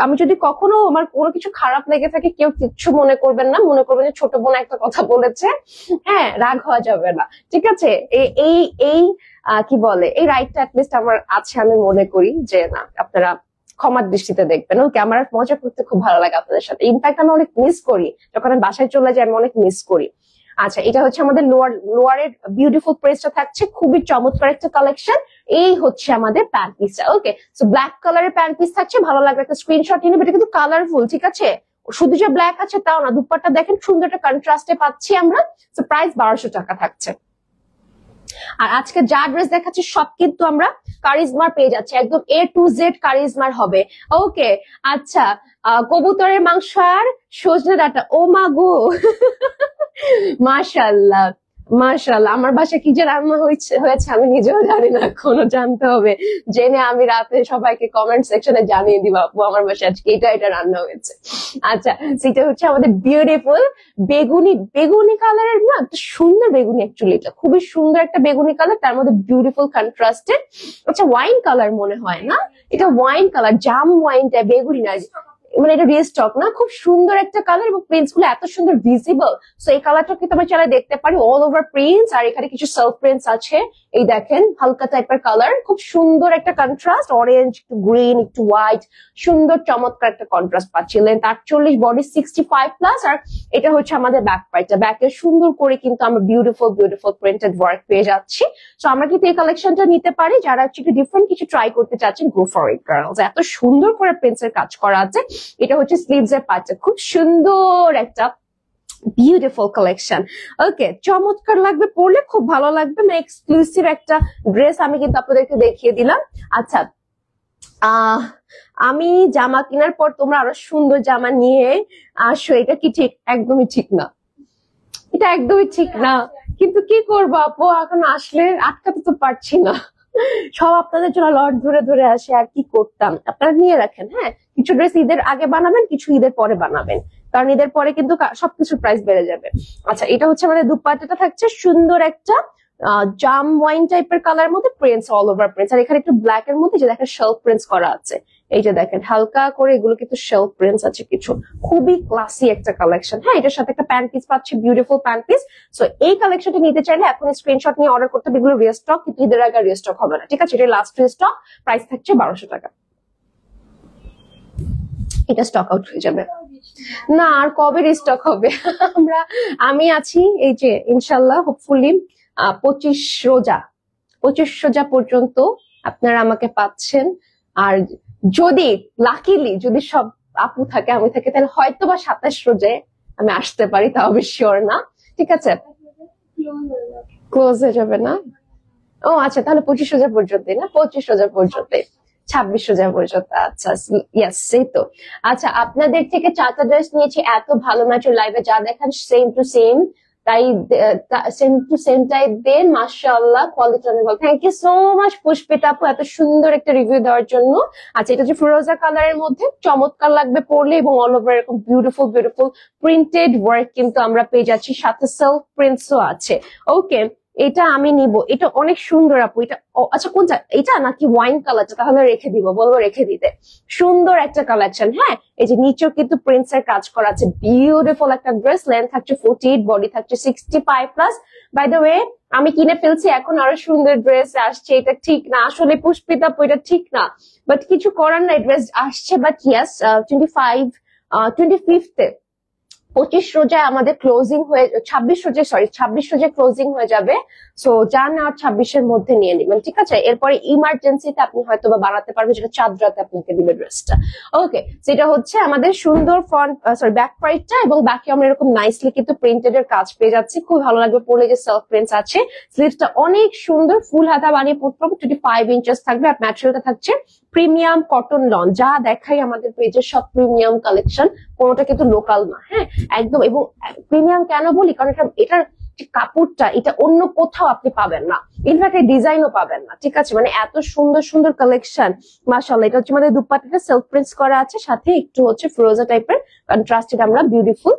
আমি যদি কখনো আমার কোনো কিছু খারাপ লেগে থাকে, কেউ কিচ্ছু মনে করবেন না, মনে করবেন যে ছোট বোন একটা কথা বলেছে, হ্যাঁ, রাগ হওয়া যাবে না, ঠিক আছে? এই এই কি বলে, এই রাইটটা অ্যাটলিস্ট আমার আছে, আমি মনে করি যে না, আপনারা ক্ষমার দৃষ্টিতে দেখবেন। ওকে, আমার মজা করতে খুব ভালো লাগে আপনাদের সাথে, ইনফ্যাক্ট আমি অনেক মিস করি যখন আমি বাসায় চলে যাই, আমি অনেক মিস করি। আচ্ছা, এটা হচ্ছে আমাদের লোয়ারের বিউটিফুল প্রেসটা থাকছে, খুবই চমৎকার একটা কালেকশন। এই হচ্ছে আমাদের প্যান্ট পিসটা। ওকে, সো ব্ল্যাক কালারের প্যান্ট পিস থাকছে, ভালো লাগবে একটা স্ক্রিনশট নিয়ে নেবে। এটা কিন্তু কালারফুল, ঠিক আছে? শুধু যে ব্ল্যাক আছে তাও না, দুপাট্টা দেখেন সুন্দর একটা কন্ট্রাস্টে পাচ্ছি আমরা। সো প্রাইস 1200 টাকা থাকছে। আর আজকে যা ড্রেস দেখাচ্ছি সব কিন্তু আমরা কারিজমার পেয়ে যাচ্ছি, একদম A to Z কারিজমার হবে। ওকে, আচ্ছা, কবুতরের মাংস আর সজনে ডাঁটা, ও মা গো, মাশাআল্লাহ মাশাআল্লাহ। আমার বাসায় কি যে রান্না হয়েছে আমি নিজেও জানি না, এখনো জানতে হবে, জেনে আমি রাতে সবাইকে কমেন্ট সেকশনে জানিয়ে দিব, আপু আমার বাসায় আজকে এটা রান্না হয়েছে। আচ্ছা, সেটা হচ্ছে আমাদের বিউটিফুল বেগুনি কালারের, না একটা সুন্দর বেগুনি, অ্যাকচুয়ালি এটা খুবই সুন্দর একটা বেগুনি কালার, তার মধ্যে বিউটিফুল কন্ট্রাস্টেড। আচ্ছা, ওয়াইন কালার মনে হয় না, এটা ওয়াইন কালার, জাম ওয়াইনটা, বেগুনি না, মানে এটা রিস্টক না, খুব সুন্দর একটা কালার, এবং প্রিন্টস গুলো এত সুন্দর ভিজিবল। সো এই কালারটা কিন্তু আমরা চাইলে দেখতে পারি, অল ওভার প্রিন্টস, আর এখানে কিছু সেলফ প্রিন্টস আছে। এই দেখেন, হালকা টাইপের কালার, খুব সুন্দর একটা কন্ট্রাস্ট, অরেঞ্জ একটু গ্রিন একটু হোয়াইট, সুন্দর চমৎকার একটা কন্ট্রাস্ট পাচ্ছিলেন। 48, বডি 65 প্লাস, আর এটা হচ্ছে আমাদের ব্যাক পার্টটা, ব্যাকে সুন্দর করে কিন্তু আমরা বিউটিফুল প্রিন্টেড ওয়ার্ক পেয়ে যাচ্ছি। সো আমরা কিন্তু এই কালেকশনটা নিতে পারি, যারা হচ্ছে একটু ডিফারেন্ট কিছু ট্রাই করতে চাচ্ছেন, গো ফর ইট গার্লস। এত সুন্দর করে প্রিন্টস এর কাজ করা আছে। এটা হচ্ছে স্লিভস এর পার্টটা, খুব সুন্দর একটা বিউটিফুল কালেকশন। ওকে, চমৎকার লাগবে, পরলে খুব ভালো লাগবে, মানে এক্সক্লুসিভ একটা ড্রেস আমি কিন্তু আপনাদেরকে দেখিয়ে দিলাম। আচ্ছা, আমি জামা কেনার পর তোমরা আরো সুন্দর জামা নিয়ে আসো, এটা কি ঠিক? একদমই ঠিক না, এটা একদমই ঠিক না, কিন্তু কি করবো আপু, এখন আসলে আটকাতে তো পারছি না, সব আপনাদের জন্য লট ধরে ধরে আসে, আর কি করতাম। আপনারা নিয়ে রাখেন, হ্যাঁ, কিছু ড্রেস ঈদের আগে বানাবেন, কিছু ঈদের পরে বানাবেন, কারণ ঈদের পরে কিন্তু সবকিছুর প্রাইস বেড়ে যাবে। আচ্ছা, এটা হচ্ছে আমাদের দুপাট্টাটা থাকছে সুন্দর একটা জাম ওয়াইন টাইপের কালার মধ্যে, প্রিন্টস অল ওভার প্রিন্টস, আর এখানে একটু ব্ল্যাক এর মধ্যে যে দেখেন শেলফ প্রিন্টস করা আছে, এই যে দেখেন হালকা করে এগুলো কিন্তু শেলফ প্রিন্টস আছে কিছু, খুবই ক্লাসি একটা কালেকশন। হ্যাঁ, এটার সাথে একটা প্যান্ট পিস পাচ্ছি, বিউটিফুল প্যান্ট পিস। সো এই কালেকশনটা নিতে চাইলে এখন স্ক্রিনশট নিয়ে অর্ডার করতে হবে, এগুলো রিস্টক, কিন্তু ঈদের আগে রিস্টক হবে না, ঠিক আছে? এটা লাস্ট রিস্টক, প্রাইস থাকছে 1200 টাকা, এটা স্টক আউট হয়ে যাবে না, আর কবে রিস্টক হবে? আমি আছি এই যে ইনশাল্লাহ, হোপফুলি 25 রোজা পর্যন্ত আপনারা আমাকে পাচ্ছেন। আর যদি লাকিলি যদি সব আপু থাকে, আমি থাকে, তাহলে হয়তো বা 27 রোজায় আমি আসতে পারি, তাও আমি শিওর না, ঠিক আছে? ক্লোজ হয়ে যাবে না? ও আচ্ছা, তাহলে 25 রোজা পর্যন্ত না, 25 রোজা পর্যন্ত, 26 রোজা পর্যন্ত। আচ্ছা, ইয়েস, সেই তো। আচ্ছা, আপনাদের থেকে 4টা ড্রেস নিয়েছি, এত ভালো ম্যাচের লাইভে যা দেখান সেম টু সেম তাই সেম টু সেম টাইপ দেন, মাশাআল্লাহ কোয়ালিটি অনেক ভালো। Thank you so much Pushpita আপু এত সুন্দর একটা রিভিউ দেওয়ার জন্য। আচ্ছা, এটা হচ্ছে ফিরোজা কালারের মধ্যে, চমৎকার লাগবে পরলে, এবং অল ওভার এরকম বিউটিফুল বিউটিফুল প্রিন্টেড ওয়ার্ক কিন্তু আমরা পেয়ে যাচ্ছি, সাথে সেলফ প্রিন্টসও আছে। ওকে, এটা আমি নিব, এটা অনেক সুন্দর আপু। এটা আচ্ছা কোনটা, এটা নাকি ওয়াইন কালারটা? তাহলে রেখে দিব, বলবো রেখে দিতে। সুন্দর একটা কালেকশন। হ্যাঁ, এই যে নিচেও কিন্তু প্রিন্টস এর কাজ করা আছে, বিউটিফুল একটা ড্রেস। লেন্থ থাকছে 48, বডি থাকছে 65 প্লাস। বাই দ্য ওয়ে, আমি কিনে ফেলছি, এখন আরো সুন্দর ড্রেস আসছে। এটা ঠিক না আসলে পুষ্পিতা, এটা ঠিক না, বাট কিছু করার নাই, ড্রেস আসছে। বাট ইয়াস, 25 রোজায় আমাদের ক্লোজিং হয়ে, 26 রোজায় ক্লোজিং হয়ে যাবে। সো যা না 26-এর মধ্যে নিয়ে নিবেন, ঠিক আছে? এরপরে ইমার্জেন্সিতে আপনি হয়তো বা বানাতে পারবেন, যেটা চাঁদ রাতে আপনাকে দিবে ড্রেসটা। ওকে, সেটা হচ্ছে আমাদের সুন্দর ফ্রন্ট ব্যাক পার্টটা, এবং বাকি আমরা এরকম নাইসলি কিন্তু প্রিন্টেড এর কাজ পেয়ে যাচ্ছি, খুব ভালো লাগবে পরলে। যে সেলফ প্রিন্টস আছে, স্লিভসটা অনেক সুন্দর, ফুল হাতা বানিয়ে পরতে পারবো, 25 ইঞ্চেস থাকবে। আর ম্যাটেরিয়ালটা থাকছে প্রিমিয়াম কটন লন। যা দেখাই আমাদের পেজের সব প্রিমিয়াম কালেকশন, কোনোটা কিন্তু লোকাল না। হ্যাঁ, একদম। এবং প্রিমিয়াম কেন বলি, কারণ এটার কাপড়টা, এটা অন্য কোথাও আপনি পাবেন না, ইনফ্যাক্ট এই ডিজাইনও পাবেন না, ঠিক আছে? মানে এত সুন্দর সুন্দর কালেকশন, মাশাআল্লাহ। এটা হচ্ছে আমাদের দুপাট্টাটা সেলফ প্রিন্টস করা আছে, সাথে একটু হচ্ছে ফিরোজা টাইপের কন্ট্রাস্টেড আমরা বিউটিফুল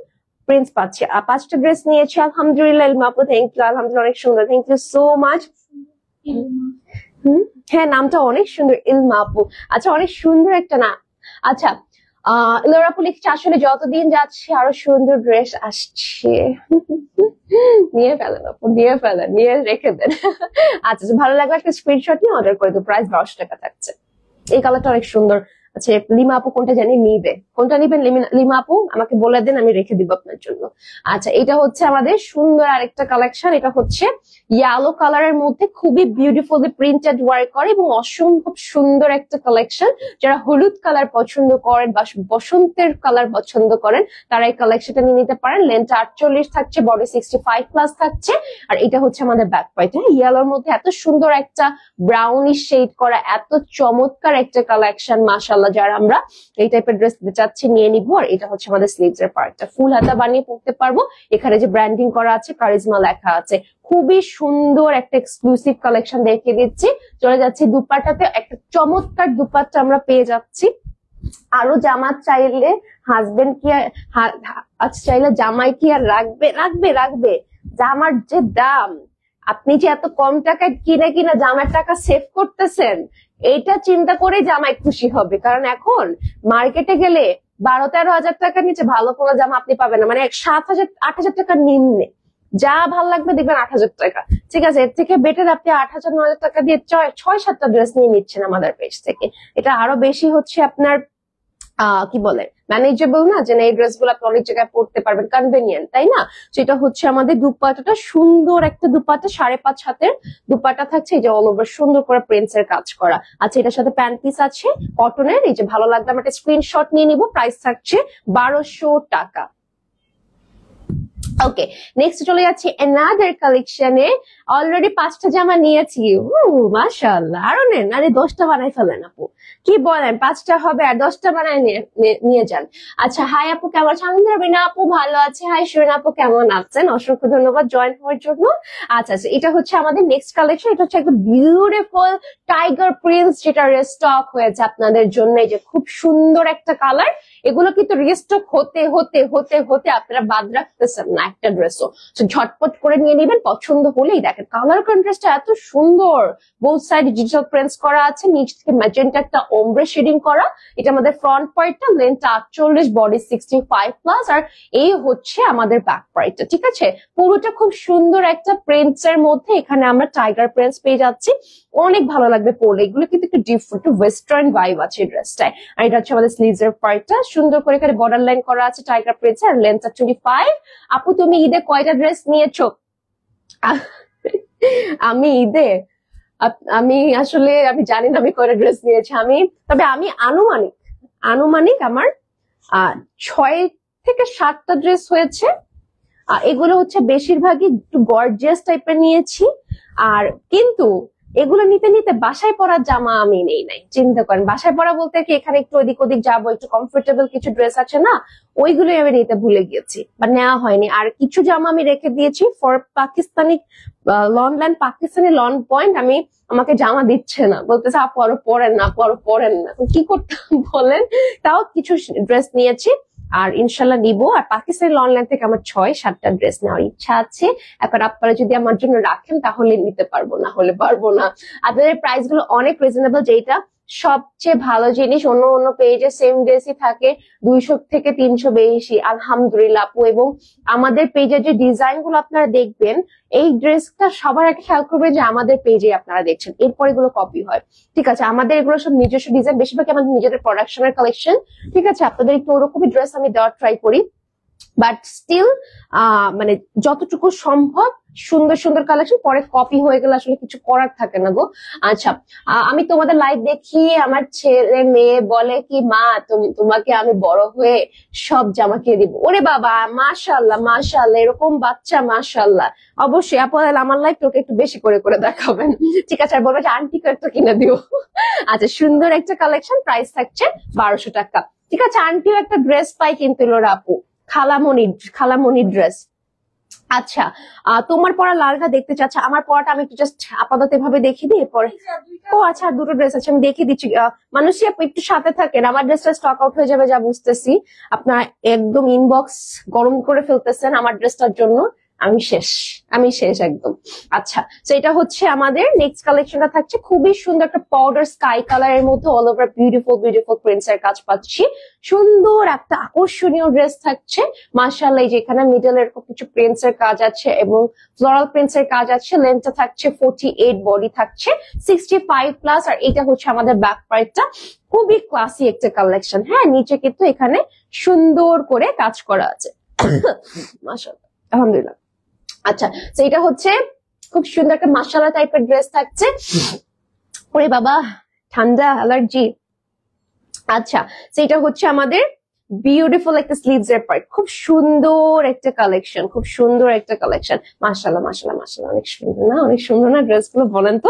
প্রিন্টস পাচ্ছি। আর 5টা ড্রেস নিয়েছি, আলহামদুলিল্লাহ। ইলমা আপু থ্যাংক ইউ, আলহামদুলিল্লাহ অনেক সুন্দর, থ্যাংক ইউ সো মাচ। হ্যাঁ, নামটা অনেক সুন্দর, ইলমা আপু। আচ্ছা, অনেক সুন্দর একটা নাম। আচ্ছা, ইলোরা আপু লিখছে, আসলে যতদিন যাচ্ছে আরো সুন্দর ড্রেস আসছে। নিয়ে ফেলেন আপু, নিয়ে ফেলেন, নিয়ে রেখে দেন। আচ্ছা, ভালো লাগলে একটা স্ক্রিনশট নিয়ে অর্ডার করে দেবো, প্রাইস 10 টাকা থাকছে। এই কালারটা অনেক সুন্দর। আচ্ছা, লিমা আপু কোনটা জানি নিবে, কোনটা নিবেন লিমা আপু আমাকে বলে দেন, আমি রেখে দিব আপনার জন্য। আচ্ছা, এটা হচ্ছে আমাদের সুন্দর আরেকটা কালেকশন। এটা হচ্ছে ইয়েলো কালারের মধ্যে খুবই বিউটিফুলি প্রিন্টেড ওয়ার্ক করে, এবং অসম্ভব সুন্দর একটা কালেকশন। যারা হলুদ কালার পছন্দ করেন বা বসন্তের কালার পছন্দ করেন, তারা এই কালেকশনটা নিয়ে নিতে পারেন। লেন্থটা 48 থাকছে, বডি 65 প্লাস থাকছে। আর এটা হচ্ছে আমাদের ব্যাক পার্ট। হ্যাঁ, ইয়েলোর মধ্যে এত সুন্দর একটা ব্রাউনিশ শেড করা, এত চমৎকার একটা কালেকশন, মাশাআল্লাহ। যারা আমরা এই টাইপের ড্রেস দিতে চাচ্ছি নিয়ে নিবো। আর এটা হচ্ছে আমাদের স্লিভস এর পার্টটা, ফুল হাতা বানিয়ে পরতে পারবো। এখানে যে ব্র্যান্ডিং করা আছে, কারিজমা লেখা আছে, খুবই সুন্দর একটা এক্সক্লুসিভ কালেকশন দেখিয়ে দিচ্ছি। চলে যাচ্ছি দুপাট্টাতে, একটা চমৎকার দুপাট্টা আমরা পেয়ে যাচ্ছি। আরো জামা চাইলে হাজবেন্ড কি আচ্ছা, চাইলে জামাই কি আর রাখবে? রাখবে, রাখবে। জামার যে দাম, আপনি যে এত কম টাকায় কিনে কিনা জামার টাকা সেভ করতেছেন, এইটা চিন্তা করে জামাই খুশি হবে। কারণ এখন মার্কেটে গেলে 12-13 হাজার টাকার নিচে ভালো কোনো জামা আপনি পাবেন না, মানে 7,000-8,000 টাকার নিম্নে যা ভালো লাগবে দেখবেন 8,000 টাকা, ঠিক আছে? এর থেকে বেটার আপনি 8,000-9,000 টাকা দিয়ে 6-7টা ড্রেস নিয়ে নিচ্ছেন আমাদের পেজ থেকে। এটা আরো বেশি হচ্ছে আপনার কি বলে, ম্যানেজেবল না, যে এই ড্রেস গুলো আপনি অনেক জায়গায় পড়তে পারবেন, কনভেনিয়েন্ট, তাই না? সেটা হচ্ছে আমাদের দুপাট্টাটা, সুন্দর একটা দুপাট্টা, 5.5 হাতের দুপাট্টা থাকছে, এই যে অল ওভার সুন্দর করে প্রিন্টস এর কাজ করা। আচ্ছা, এটার সাথে প্যান্ট পিস আছে কটনের। এই যে ভালো লাগবে, আমরা একটা স্ক্রিনশট নিয়ে নিব। প্রাইস থাকছে 1200 টাকা। ওকে, নেক্সট চলে যাচ্ছি অ্যানাদার কালেকশনে। অলরেডি 5টা জামা নিয়েছি, মাশাআল্লাহ। আরো নেন, আরে 10টা বানাই ফেলেন আপু, কি বলেন? 5টা হবে আর 10টা বানাই নিয়ে যান। আচ্ছা, হাই আপু কেমন আছেন? আলহামদুলিল্লাহ আপু ভালো আছে। হাই শিরিন আপু কেমন আছেন? অসংখ্য ধন্যবাদ জয়েন হওয়ার জন্য। আচ্ছা, এটা হচ্ছে আমাদের নেক্সট কালেকশন। এটা হচ্ছে একটা বিউটিফুল টাইগার প্রিন্টস, যেটা রিস্টক হয়েছে আপনাদের জন্য। এই যে খুব সুন্দর একটা কালার, এগুলো কিন্তু রিস্টক হতে হতে হতে হতে আপনারা বাদ রাখতেছেন না একটা ড্রেসও। ঝটপট করে নিয়ে নেবেন, পছন্দ হলেই। দেখেন কালার কন্ট্রাস্টটা এত সুন্দর, বোথ সাইড ডিজিটাল প্রিন্টস করা আছে, নিচ থেকে ম্যাজেন্টা একটা ওমব্রে শেডিং করা। এটা আমাদের ফ্রন্ট পার্টটা, লেন্থ 48, বডি 65 প্লাস। আর এই হচ্ছে আমাদের ব্যাক পার্টটা, ঠিক আছে? পুরোটা খুব সুন্দর একটা প্রিন্টস এর মধ্যে এখানে আমরা টাইগার প্রিন্টস পেয়ে যাচ্ছি। অনেক ভালো লাগবে পরলে, এগুলো কিন্তু একটু ডিফারেন্ট, ওয়েস্টার্ন ভাইব আছে ড্রেসটায়। আর এটা হচ্ছে আমাদের স্লিভস এর পার্টটা, সুন্দর করে এখানে বর্ডার লাইন করা আছে টাইগার প্রিন্টস। আর লেন্থটা 25। আপু তুমি ঈদে কয়টা ড্রেস নিয়েছো? আমি ঈদে, আমি আসলে আমি জানি না আমি কয়টা ড্রেস নিয়েছি। তবে আমি আনুমানিক আমার 6 থেকে 7টা ড্রেস হয়েছে। এগুলো হচ্ছে বেশিরভাগই একটু গর্জিয়াস টাইপের নিয়েছি। আর কিন্তু এগুলো নিতে নিতে বাসায় পরার জামা আমি নেই নাই, চিন্তা করেন। বাসায় পরা বলতে কি এখানে একটু ওদিক ওদিক যাবো, একটু কমফোর্টেবল কিছু ড্রেস আছে না, ওইগুলোই আমি নিতে ভুলে গিয়েছি বা নেওয়া হয়নি। আর কিছু জামা আমি রেখে দিয়েছি for Pakistani Pakistani lawn point. আমাকে জামা দিচ্ছে না, বলতেছে আপু আরো পরেন না, আপু আরো পরেন না। তো কি করতাম বলেন, তাও কিছু ড্রেস নিয়েছি আর ইনশাল্লাহ নিব। আর পাকিস্তানি অনলাইন থেকে আমার 6-7টা ড্রেস নেওয়ার ইচ্ছা আছে। এখন আপনারা যদি আমার জন্য রাখেন তাহলে নিতে পারবো, না হলে পারবো না। আপনাদের প্রাইস গুলো অনেক রিজনেবল, যেটা সবচেয়ে ভালো জিনিস। অন্য অন্য পেজে সেম ড্রেসই থাকে 200 থেকে 300 বেশি, আলহামদুলিল্লাহ আপু। এবং আমাদের পেজের যে ডিজাইন গুলো আপনারা দেখবেন, এই ড্রেসটা সবার আগে খেয়াল করবেন যে আমাদের পেজে আপনারা দেখছেন, এরপর এগুলো কপি হয়, ঠিক আছে। আমাদের এগুলো সব নিজস্ব ডিজাইন, বেশিরভাগ আমাদের নিজেদের প্রোডাকশনের কালেকশন, ঠিক আছে। আপনাদের একটু ওরকমই ড্রেস আমি দেওয়ার ট্রাই করি, বাট স্টিল মানে যতটুকু সম্ভব সুন্দর সুন্দর কালেকশন। পরে কপি হয়ে গেলে আসলে কিছু করার থাকে না গো। আচ্ছা, আমি তোমাদের লাইভ দেখি, আমার ছেলে মেয়ে বলে কি মা তোমাকে আমি বড় হয়ে সব জামা কিনে দিব। ওরে বাবা, মাশাআল্লাহ মাশাআল্লাহ, এরকম বাচ্চা মাশাআল্লাহ। অবশ্যই আপু আমার লাইভ তোকে একটু বেশি করে করে দেখাবেন, ঠিক আছে। আর বলবো যে আন্টিকে একটু কিনে দিও। আচ্ছা, সুন্দর একটা কালেকশন, প্রাইস থাকছে 1200 টাকা, ঠিক আছে। আন্টিও একটা ড্রেস পাই কিন্তু এলোর আপু, খালামণির ড্রেস। আচ্ছা, তোমার পরা লালটা দেখতে চাচ্ছে, আমার পরাটা আমি একটু জাস্ট আপাতত এভাবে দেখিয়ে দিই পরে। ও আচ্ছা, আর দুটো ড্রেস আছে, আমি দেখিয়ে দিচ্ছি। মানুষই একটু সাথে থাকেন, আমার ড্রেসটা স্টক আউট হয়ে যাবে যা বুঝতেছি। আপনারা একদম ইনবক্স গরম করে ফেলতেছেন আমার ড্রেসটার জন্য। আমি শেষ একদম। আচ্ছা, তো এটা হচ্ছে আমাদের নেক্সট কালেকশনটা থাকছে খুবই সুন্দর একটা পাউডার স্কাই কালারের মধ্যে অল ওভার বিউটিফুল প্রিন্টস এর কাজ পাচ্ছি। সুন্দর একটা আকর্ষণীয় ড্রেস থাকছে মাশাআল্লাহ। যেখানে মিডল এর কিছু প্রিন্টস এর কাজ আছে এবং ফ্লোরাল প্রিন্টস এর কাজ আছে। লেন্থটা থাকছে 48, বডি থাকছে 65+। আর এটা হচ্ছে আমাদের ব্যাক পার্টটা, খুবই ক্লাসি একটা কালেকশন। হ্যাঁ, নিচে কিন্তু এখানে সুন্দর করে কাজ করা আছে মাশাআল্লাহ, আলহামদুলিল্লাহ। আচ্ছা, তো এটা হচ্ছে খুব সুন্দর একটা মাশাআল্লাহ টাইপের ড্রেস থাকছে। ওরে বাবা, ঠান্ডা, অ্যালার্জি। আচ্ছা, তো এটা হচ্ছে আমাদের বিউটিফুল একটা স্লিভস এর পার্ট, খুব সুন্দর একটা কালেকশন, খুব সুন্দর একটা কালেকশন। মাশাআল্লাহ মাশাআল্লাহ মাশাআল্লাহ, অনেক সুন্দর না, অনেক সুন্দর না ড্রেস গুলো, বলেন তো,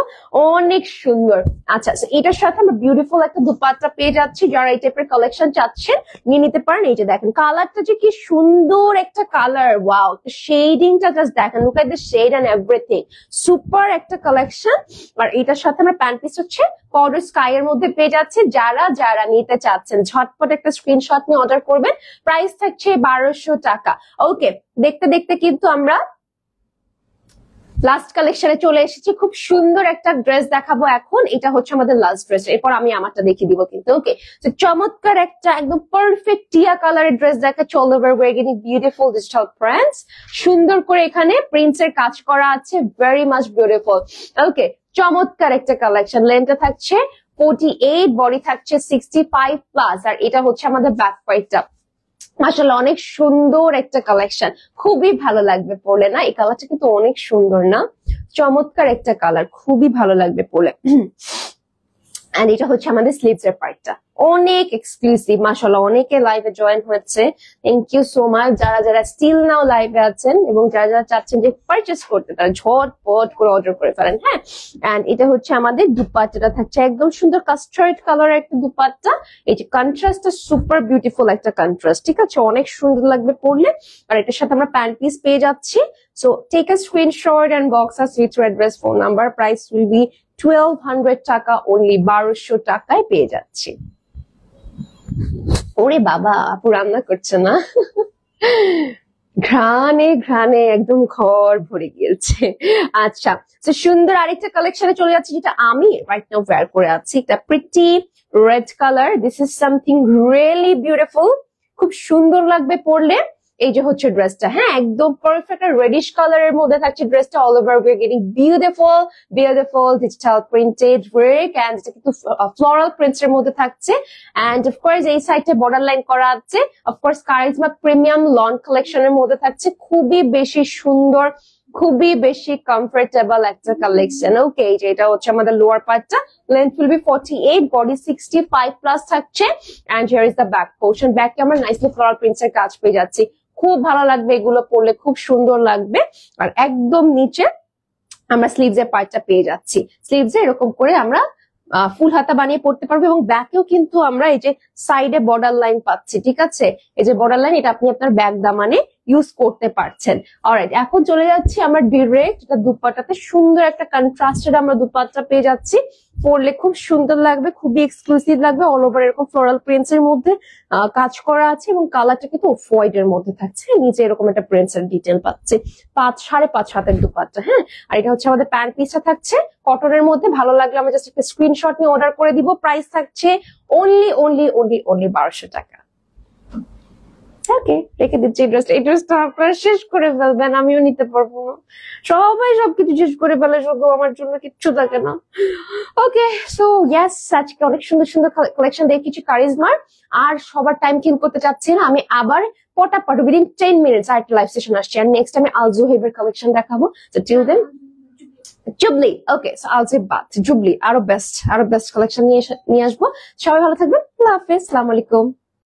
অনেক সুন্দর। আচ্ছা, এটার সাথে আমরা বিউটিফুল একটা দুপাট্টা পেয়ে যাচ্ছি। যারা এই টাইপের কালেকশন চাচ্ছেন নিয়ে নিতে পারেন। এই যে দেখেন কালারটা যে কি সুন্দর একটা কালার, ওয়াও, শেডিংটা জাস্ট দেখেন, look at the shade and everything, super একটা কালেকশন। আর এটার সাথে আমরা প্যান্ট পিস হচ্ছে পাউডার স্কাই এর মধ্যে পেয়ে যাচ্ছে। যারা যারা নিতে চাচ্ছেন ঝটপট একটা স্ক্রিনশট নিয়ে অর্ডার করবেন। প্রাইস থাকছে 1200 টাকা। ওকে, দেখতে দেখতে কিন্তু আমরা লাস্ট কালেকশনে চলে এসেছি। খুব সুন্দর একটা ড্রেস দেখাবো এখন, এটা হচ্ছে আমাদের লাস্ট ড্রেস, এরপর আমি আমারটা দেখিয়ে দিব কিন্তু। ওকে, তো চমৎকার একটা একদম পারফেক্ট টিয়া কালারের ড্রেস দেখাচ্ছে, অল ওভার ওয়েগিং বিউটিফুল ডিজিটাল প্রিন্টস, সুন্দর করে এখানে প্রিন্টস এর কাজ করা আছে, ভেরি মাচ বিউটিফুল। ওকে, চমৎকার একটা কালেকশন। লেন্থটা থাকছে 48, বডি থাকছে 65+। আর এটা হচ্ছে আমাদের ব্যাক পার্টটা, মাশাআল্লাহ অনেক সুন্দর একটা কালেকশন, খুবই ভালো লাগবে পরলে না। এই কালারটা কিন্তু অনেক সুন্দর না, চমৎকার একটা কালার, খুবই ভালো লাগবে পরলে। এন্ড এটা হচ্ছে আমাদের স্লিভস এর পার্টটা, অনেক এক্সক্লুসিভ মাশাআল্লাহ। অনেকে লাইভে জয়েন হচ্ছে, থ্যাংক ইউ সো মাচ। যারা যারা স্টিল নাও লাইভে আছেন এবং যারা যারা চাচ্ছেন যে পারচেস করতে, তারা ঝটপট করে অর্ডার করে ফেলেন। হ্যাঁ, এন্ড এটা হচ্ছে আমাদের দুপাট্টাটা থাকছে একদম সুন্দর কাস্টার্ড কালারের একটা দুপাট্টা। এই যে কন্ট্রাস্টটা সুপার বিউটিফুল একটা কন্ট্রাস্ট, ঠিক আছে, অনেক সুন্দর লাগবে পরলে। আর এটার সাথে আমরা প্যান্ট পিস পেয়ে যাচ্ছি। So take a screenshot and box us with your address, phone number. Price will be 1200 টাকা, অনলি 1200 টাকায় পেয়ে যাচ্ছি। ওরে বাবা, আপু রান্না করছে না, ঘ্রাণে ঘ্রাণে একদম ঘর ভরে গিয়েছে। আচ্ছা, তো সুন্দর আরেকটা কালেকশনে চলে যাচ্ছে, যেটা আমি রাইট নাও ওয়্যার করে আছি। একটা pretty red colour, this is something really beautiful, খুব সুন্দর লাগবে পরলে। এই যে হচ্ছে ড্রেসটা, হ্যাঁ, একদম পারফেক্ট রেডিশ কালারের মধ্যে থাকছে ড্রেসটা, all over we are getting beautiful digital printed work, and এটা কিন্তু ফ্লোরাল প্রিন্টস এর মধ্যে থাকছে। এন্ড অফকোর্স এই সাইডে বর্ডার লাইন করা আছে। অফকোর্স কারিজমা প্রিমিয়াম লন কালেকশনের মধ্যে থাকছে, খুবই বেশি সুন্দর, খুবই বেশি কমফোর্টেবল একটা কালেকশন। ওকে, এই যে এটা হচ্ছে আমাদের লোয়ার পার্টটা, লেন্থ উইল বি 48, বডি 65+ থাকছে। And here is the back portion, ব্যাকে আমরা নাইসলি ফ্লোরাল প্রিন্টস এর কাজ পেয়ে যাচ্ছি, খুব ভালো লাগবে এগুলো পরলে, খুব সুন্দর লাগবে। আর একদম নিচে আমরা স্লিভস এর পার্টটা পেয়ে যাচ্ছি। স্লিভস এরকম করে আমরা ফুল হাতা বানিয়ে পড়তে পারবো এবং ব্যাকেও কিন্তু আমরা এই যে সাইডে বর্ডার লাইন পাচ্ছি, ঠিক আছে? এই যে বর্ডার লাইন, এটা আপনি আপনার ব্যাক দামানে ইউজ করতে পারছেন। অলরাইট, এখন চলে যাচ্ছি আমরা ডিরেক্ট এটা দুপাট্টাতে। সুন্দর একটা কন্ট্রাস্টেড আমরা দুপাট্টা পেয়ে যাচ্ছি, পরলে খুব সুন্দর লাগবে, খুবই এক্সক্লুসিভ লাগবে। অল ওভার এরকম ফ্লোরাল প্রিন্টস এর মধ্যে কাজ করা আছে এবং কালারটা কিন্তু অফ হোয়াইট এর মধ্যে থাকছে। নিচে এরকম একটা প্রিন্টস এর ডিটেল পাচ্ছি। 5.5.5 হাতের দুপাট্টা, হ্যাঁ। আর এটা হচ্ছে আমাদের প্যান্ট পিসটা থাকছে কটনের মধ্যে। ভালো লাগলে আমরা জাস্ট একটা স্ক্রিনশট নিয়ে অর্ডার করে দিব। প্রাইস থাকছে অনলি 1200 টাকা। ওকে, রেখে দিচ্ছি এই ড্রেসটা। এই ড্রেসটা আপনারা শেষ করে ফেলবেন, আমিও নিতে পারবো না। সবাই সবকিছু শেষ করে ফেলে, শুধু আমার জন্য কিচ্ছু থাকে না। ওকে, সো ইয়েস, আজকে অনেক সুন্দর সুন্দর কালেকশন দেখেছি কারিজমার। আর সবার টাইম কিল করতে চাচ্ছি না, আমি আবার পটাপট উইদিন 10 মিনিটস আরেকটা লাইভ সেশন আসছি। আর নেক্সট আমি আলজুহেবের কালেকশন দেখাবো। তো টিল দেন, জুবলি। ওকে, সো আলজুহেব জুবলি আরো বেস্ট কালেকশন নিয়ে আসবো। সবাই ভালো থাকবেন, আল্লাহ হাফেজ, আসসালামু আলাইকুম।